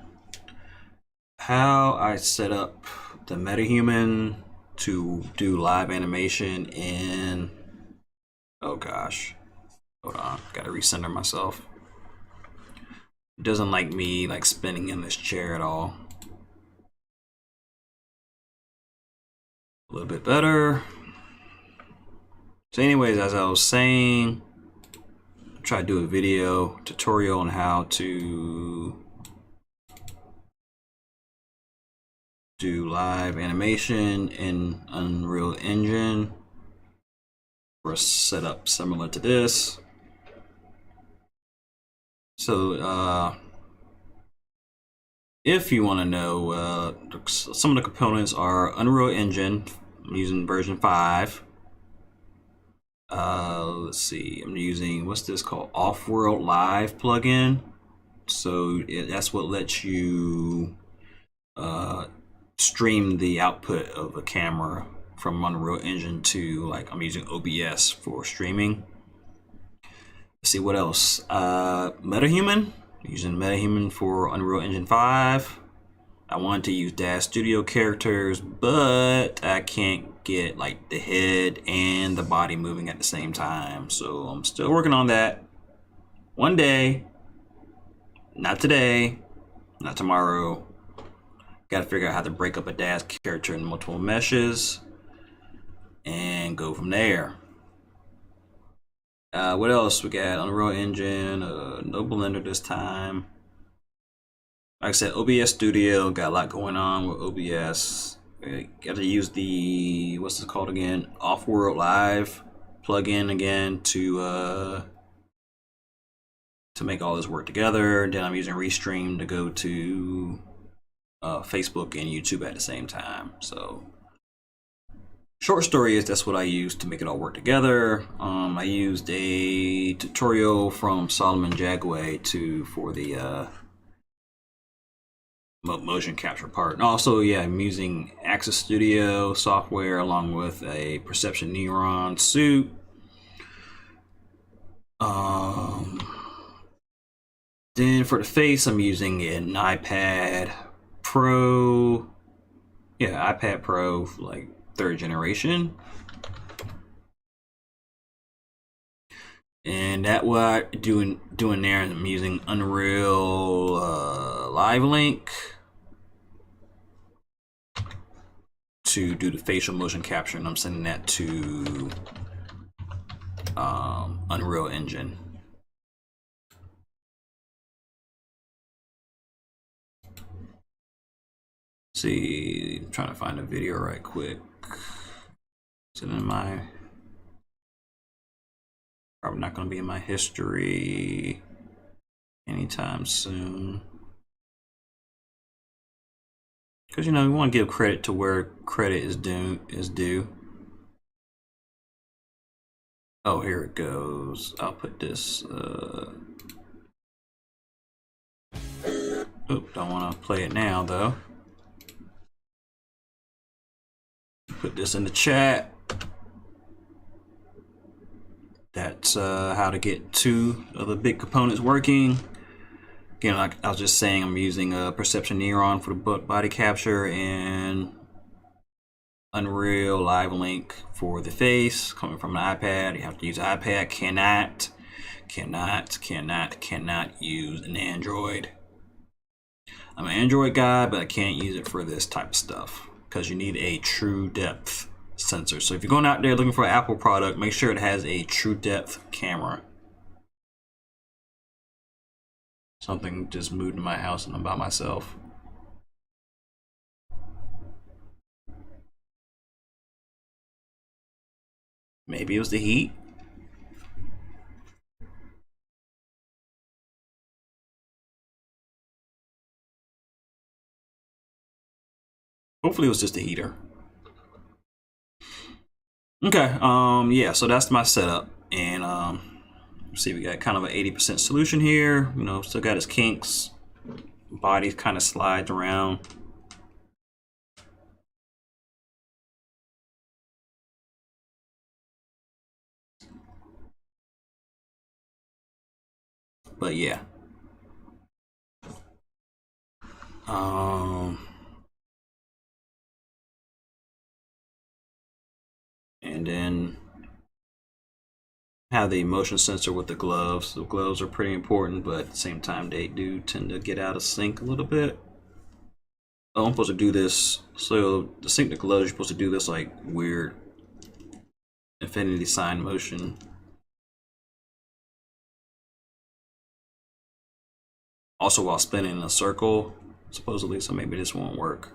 how I set up the Metahuman to do live animation in, oh gosh, hold on, gotta recenter myself. It doesn't like me like spinning in this chair at all. A little bit better. So anyways, as I was saying, try to do a video tutorial on how to do live animation in Unreal Engine for a setup similar to this. So if you want to know, some of the components are Unreal Engine. I'm using version 5. Let's see, I'm using, what's this called? Off-World Live plugin. So that's what lets you stream the output of a camera from Unreal Engine to, like, I'm using OBS for streaming. Let's see what else. Metahuman. Using Metahuman for Unreal Engine 5. I wanted to use Dash Studio characters, but I can't get like the head and the body moving at the same time. So I'm still working on that. One day, not today, not tomorrow. Got to figure out how to break up a Dash character in multiple meshes and go from there. What else we got? Unreal Engine, no Blender this time. Like I said, OBS Studio, got a lot going on with OBS. Got to use the, what's this called again? Off-World Live plugin again to make all this work together. Then I'm using Restream to go to Facebook and YouTube at the same time. So short story is that's what I used to make it all work together. I used a tutorial from Solomon Jagway for the motion capture part. And also, yeah, I'm using Access Studio software along with a Perception Neuron suit. Then for the face, I'm using an iPad Pro. Yeah, iPad Pro, like 3rd generation. And that what I'm doing there, I'm using Unreal Live Link to do the facial motion capture, and I'm sending that to Unreal Engine. See, I'm trying to find a video right quick. Is it in my... Probably not going to be in my history anytime soon. Because, you know, we want to give credit to where credit is due. Oh, here it goes. I'll put this. Oop, don't want to play it now, though. Put this in the chat. That's how to get 2 of the big components working. Again, like I was just saying, I'm using a Perception Neuron for the body capture and Unreal Live Link for the face. Coming from an iPad, you have to use an iPad. Cannot use an Android. I'm an Android guy, but I can't use it for this type of stuff because you need a true depth sensor. So if you're going out there looking for an Apple product, make sure it has a true depth camera. Something just moved in my house and I'm by myself. Maybe it was the heat. Hopefully it was just the heater. Okay, yeah, so that's my setup. And see, we got kind of an 80% solution here. You know, still got his kinks. Body kind of slides around. But yeah. And then have the motion sensor with the gloves. The gloves are pretty important, but at the same time, they do tend to get out of sync a little bit. Oh, I'm supposed to do this. So to sync the gloves, you're supposed to do this like weird infinity sign motion. Also while spinning in a circle, supposedly, so maybe this won't work.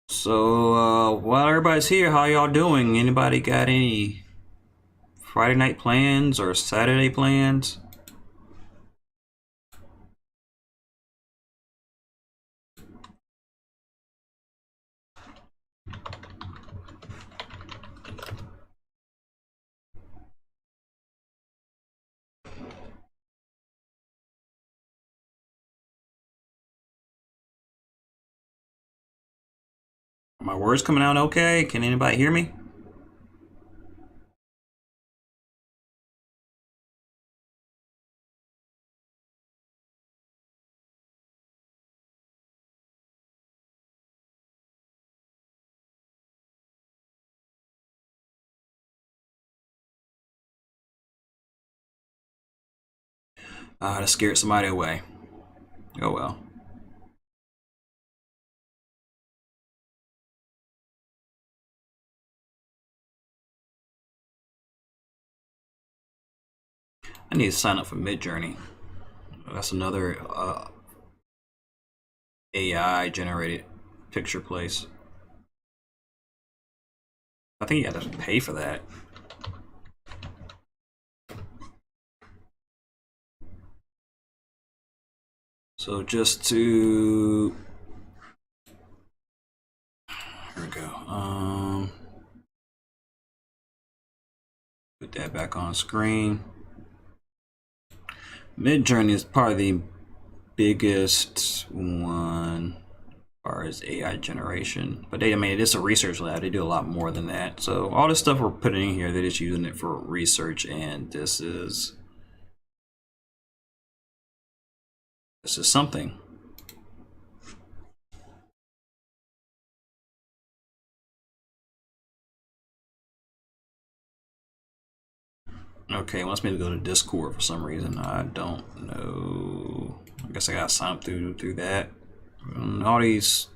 So while everybody's here, how y'all doing? Anybody got any Friday night plans or Saturday plans? Are my words coming out okay? Can anybody hear me? That scared somebody away. Oh well. I need to sign up for Midjourney. That's another AI generated picture place. I think you have to pay for that. So just to, here we go. Put that back on screen. Midjourney is probably the biggest one as far as AI generation, but I mean, it's a research lab. They do a lot more than that. So all this stuff we're putting in here, they're just using it for research, and this is something. Okay, it wants me to go to Discord for some reason. I don't know. I guess I gotta sign up through that. All these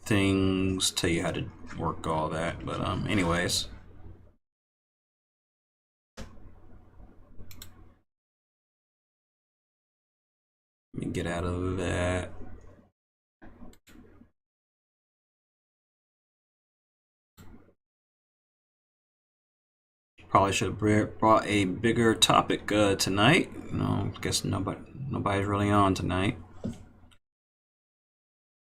things tell you how to work all that, but anyways. Let me get out of that. Probably should have brought a bigger topic tonight. I guess nobody's really on tonight.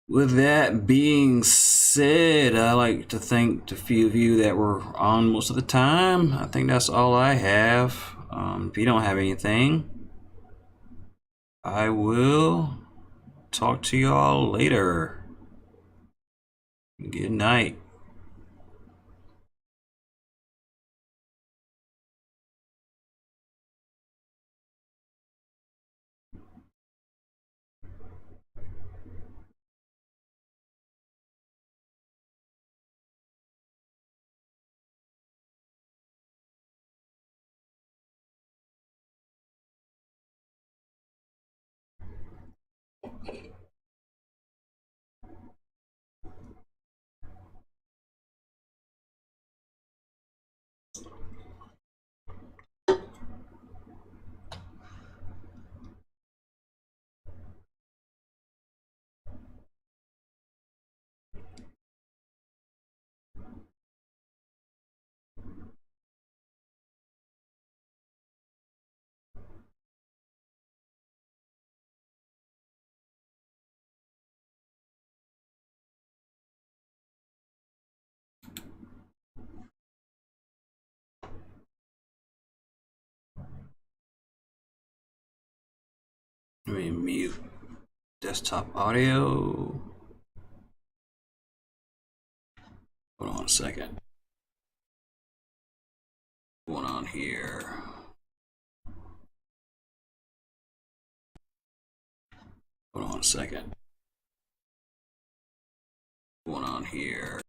With that being said, I like to thank the few of you that were on most of the time. I think that's all I have. If you don't have anything, I will talk to y'all later. Good night. Let me mute desktop audio. Hold on a second. What's going on here? Hold on a second. What's going on here?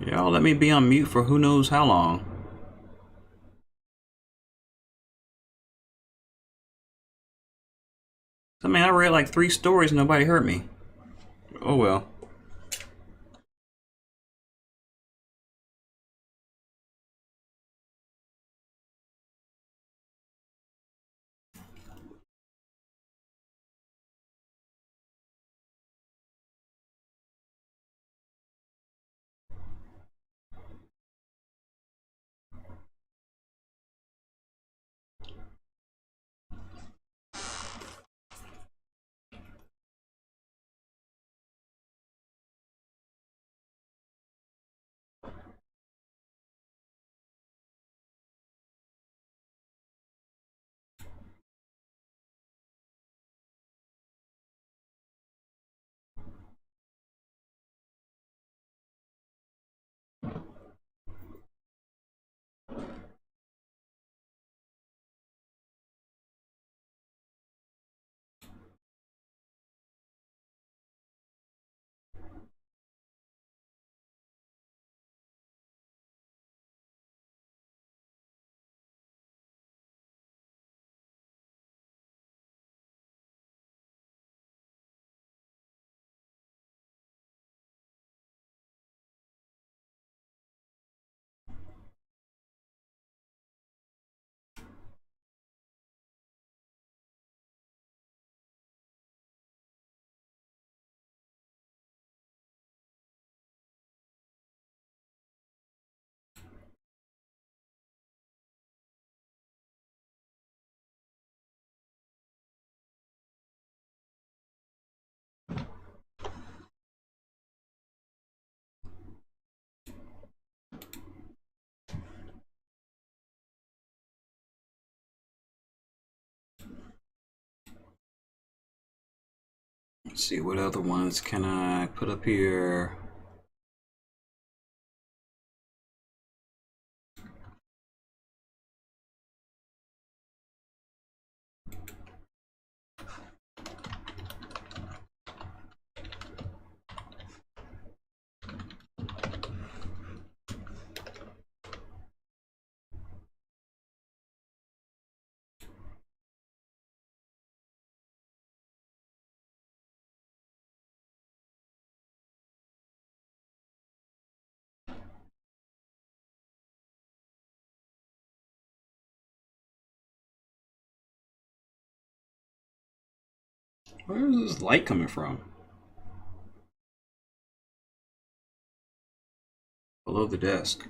Y'all let me be on mute for who knows how long. I mean, I read like 3 stories and nobody heard me. Oh well. Let's see, what other ones can I put up here? Where is this light coming from? Below the desk.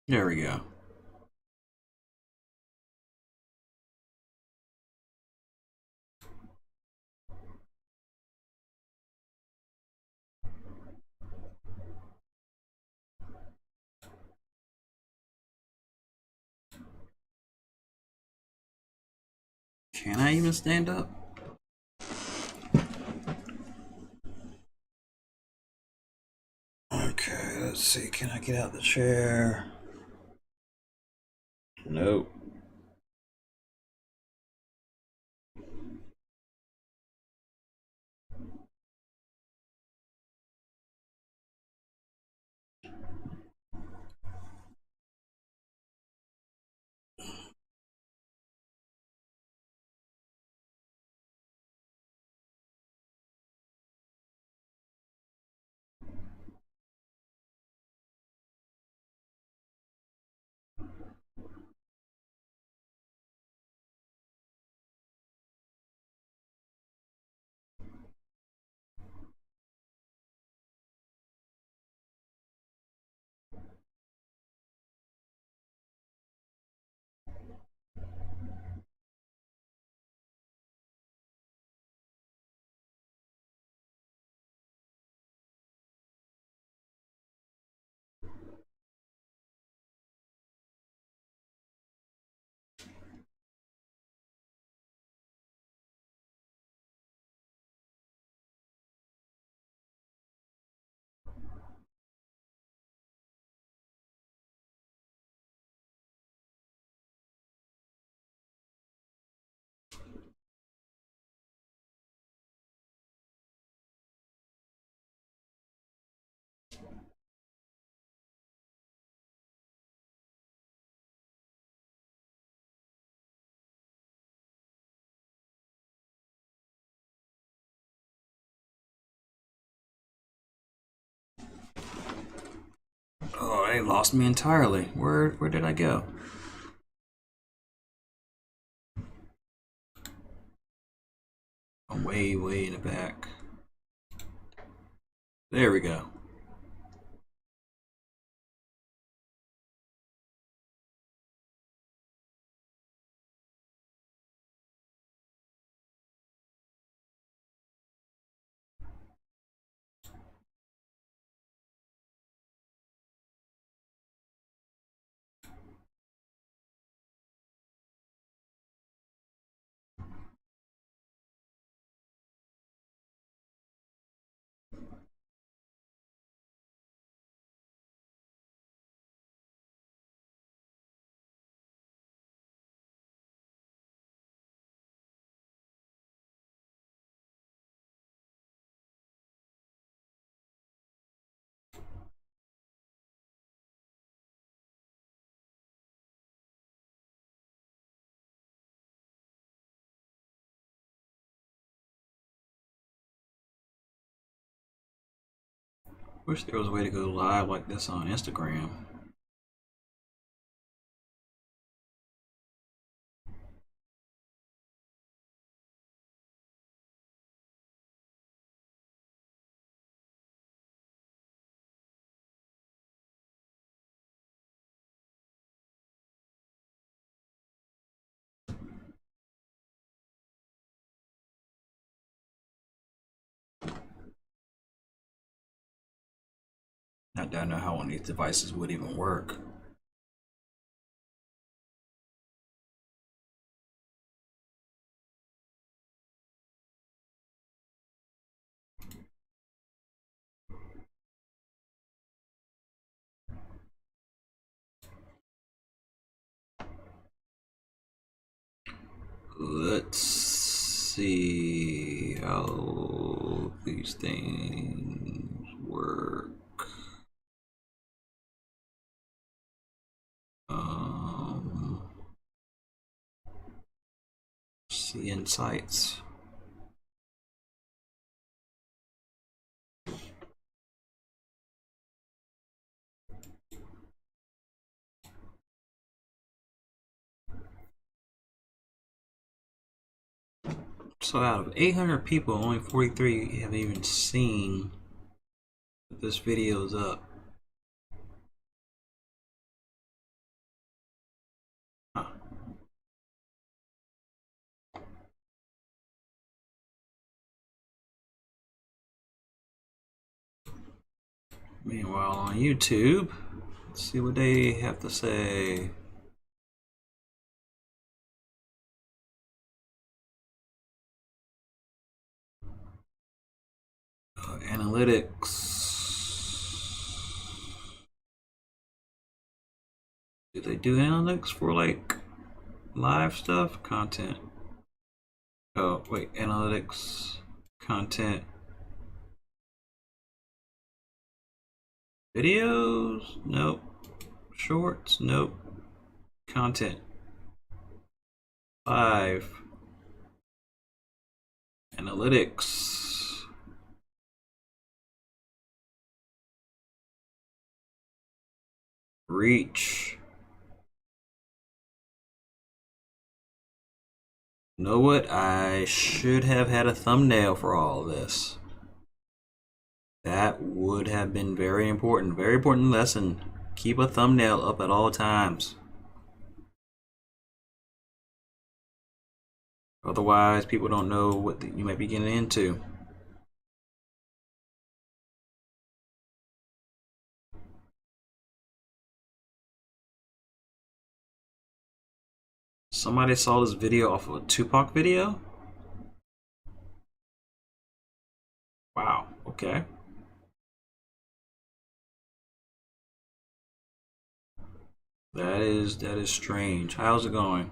There we go. Can I even stand up? Okay, let's see. Can I get out of the chair? Nope. Oh, they lost me entirely. Where did I go? I'm way in the back. There we go. Wish there was a way to go live like this on Instagram. I don't know how one of these devices would even work. Let's see how these things work. See insights. So out of 800 people, only 43 have even seen that this video is up. Meanwhile, on YouTube, let's see what they have to say. Analytics. Do they do analytics for like live stuff? Content. Oh, wait, analytics, content, videos? Nope. Shorts? Nope. Content. Live. Analytics. Reach. You know what? I should have had a thumbnail for all of this. That would have been very important. Very important lesson. Keep a thumbnail up at all times. Otherwise, people don't know what you might be getting into. Somebody saw this video off of a Tupac video? Wow, okay. That is strange. How's it going?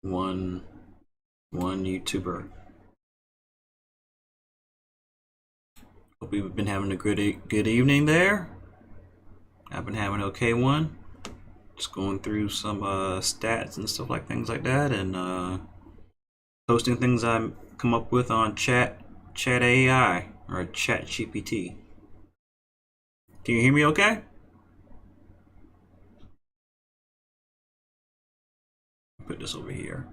One YouTuber. Hope you've been having a good evening there. I've been having an okay one. Just going through some stats and stuff like things like that, and posting things I come up with on Chat AI or ChatGPT. Can you hear me okay? Put this over here.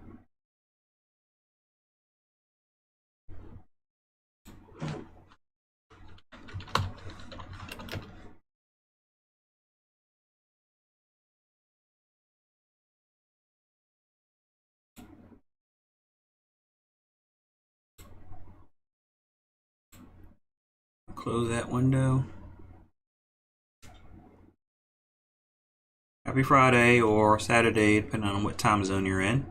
Close that window. Happy Friday or Saturday, depending on what time zone you're in.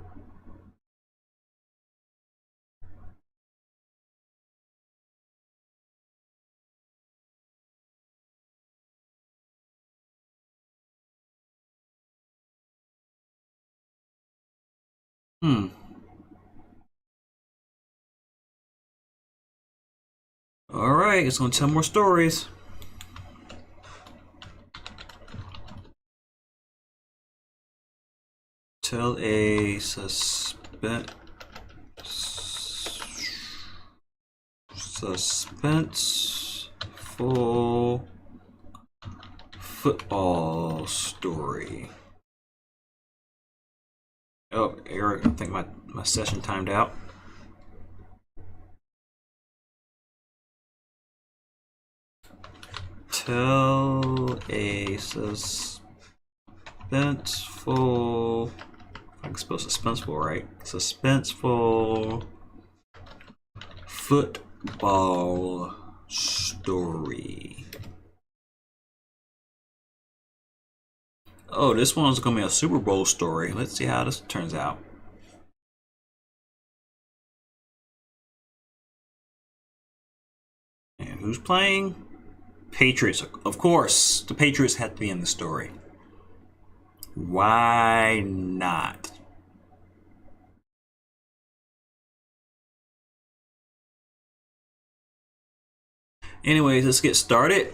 All right, it's gonna tell more stories. Tell a suspenseful football story. Oh, Eric, I think my session timed out. Tell a suspenseful, I can spell suspenseful right, suspenseful football story. Oh, this one's gonna be a Super Bowl story. Let's see how this turns out. And who's playing? Patriots. Of course, the Patriots have to be in the story. Why not? Anyways, let's get started.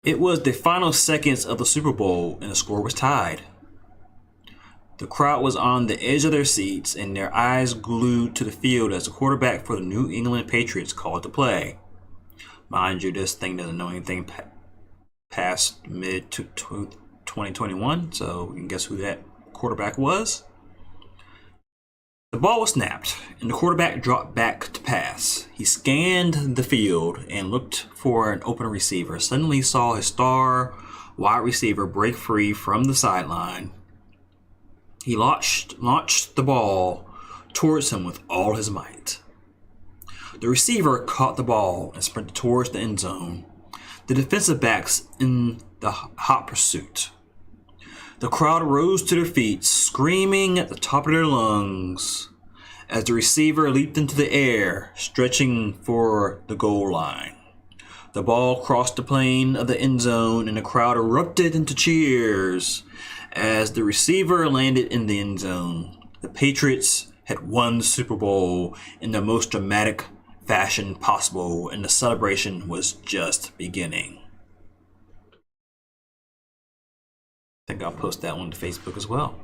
It was the final seconds of the Super Bowl and the score was tied. The crowd was on the edge of their seats and their eyes glued to the field as the quarterback for the New England Patriots called the play. Mind you, this thing doesn't know anything past mid-2021, so you can guess who that quarterback was. The ball was snapped, and the quarterback dropped back to pass. He scanned the field and looked for an open receiver. Suddenly he saw his star wide receiver break free from the sideline. He launched the ball towards him with all his might. The receiver caught the ball and sprinted towards the end zone, the defensive backs in the hot pursuit. The crowd rose to their feet, screaming at the top of their lungs as the receiver leaped into the air, stretching for the goal line. The ball crossed the plane of the end zone and the crowd erupted into cheers as the receiver landed in the end zone. The Patriots had won the Super Bowl in the most dramatic fashion possible, and the celebration was just beginning. I think I'll post that one to Facebook as well.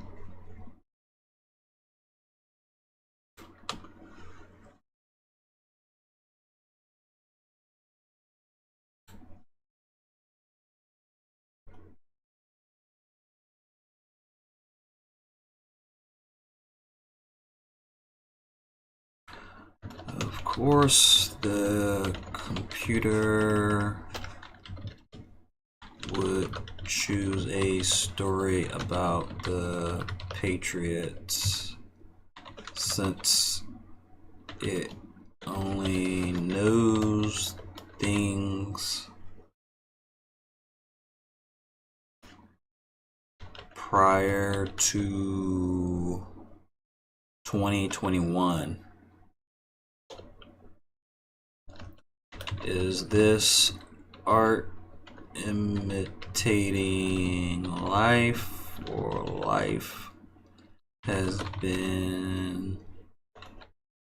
Of course, the computer would choose a story about the Patriots since it only knows things prior to 2021. Is this art imitating life, or life has been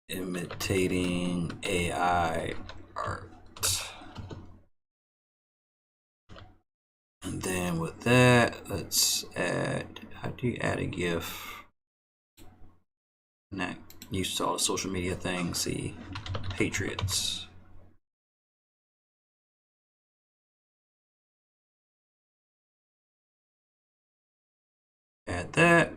imitating AI art? And then with that, let's add, how do you add a GIF? Now, you saw the social media thing, see, Patriots. Add that.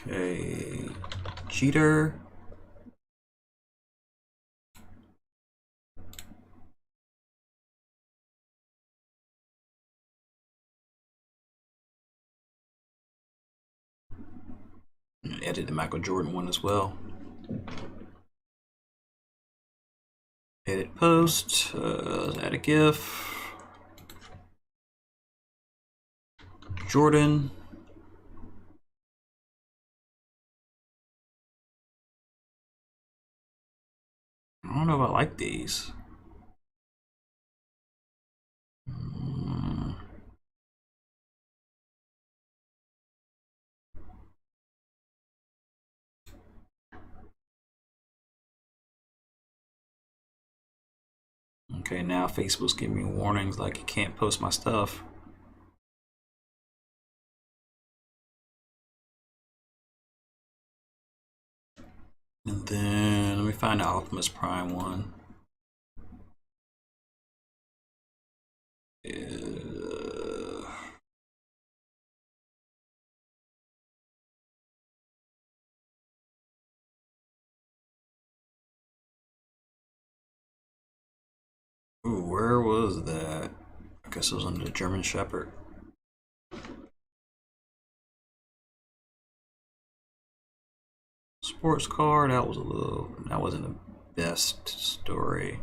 Okay, cheater. Edit the Michael Jordan one as well. Edit post, let's add a GIF. Jordan. I don't know if I like these. Okay, now Facebook's giving me warnings like you can't post my stuff. And then let me find the Optimus Prime one. Ooh, where was that? I guess it was under the German Shepherd. Sports car, that wasn't the best story.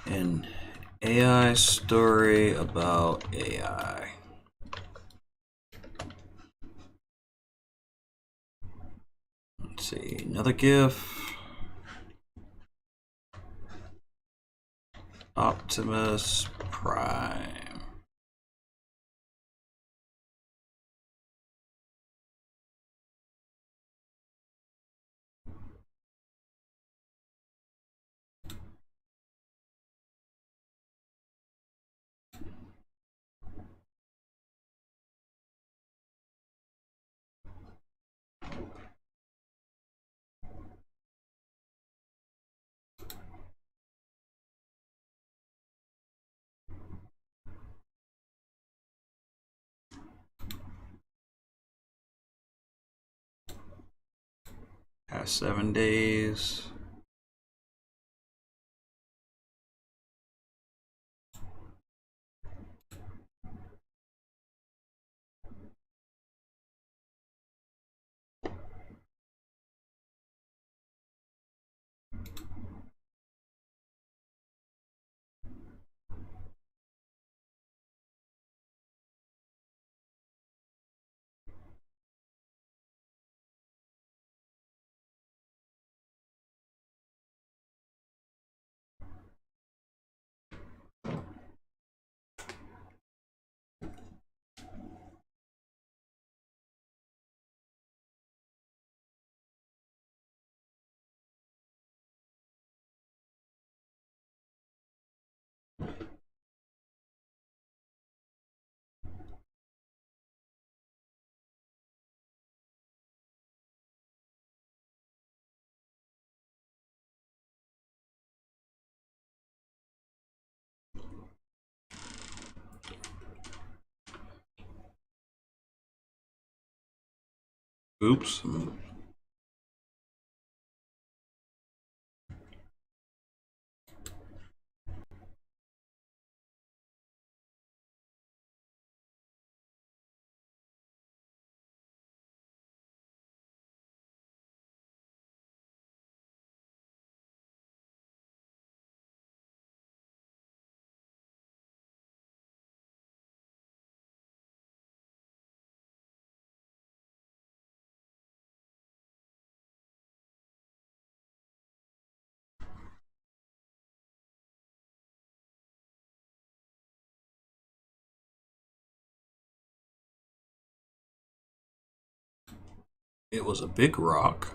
An AI story about AI. Let's see, another GIF. Optimus Prime. Past 7 days. Oops. It was a big rock.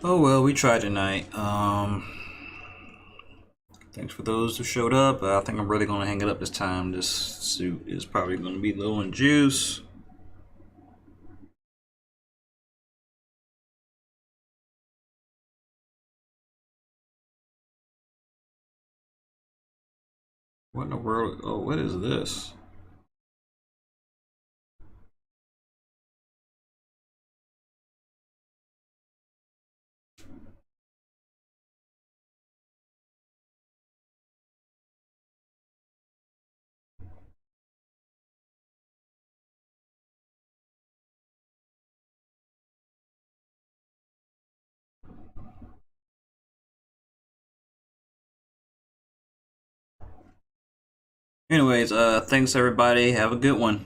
Oh well, we tried tonight. Thanks for those who showed up. I think I'm really gonna hang it up this time. This suit is probably gonna be low in juice. What in the world? Oh, what is this? Anyways, thanks everybody. Have a good one.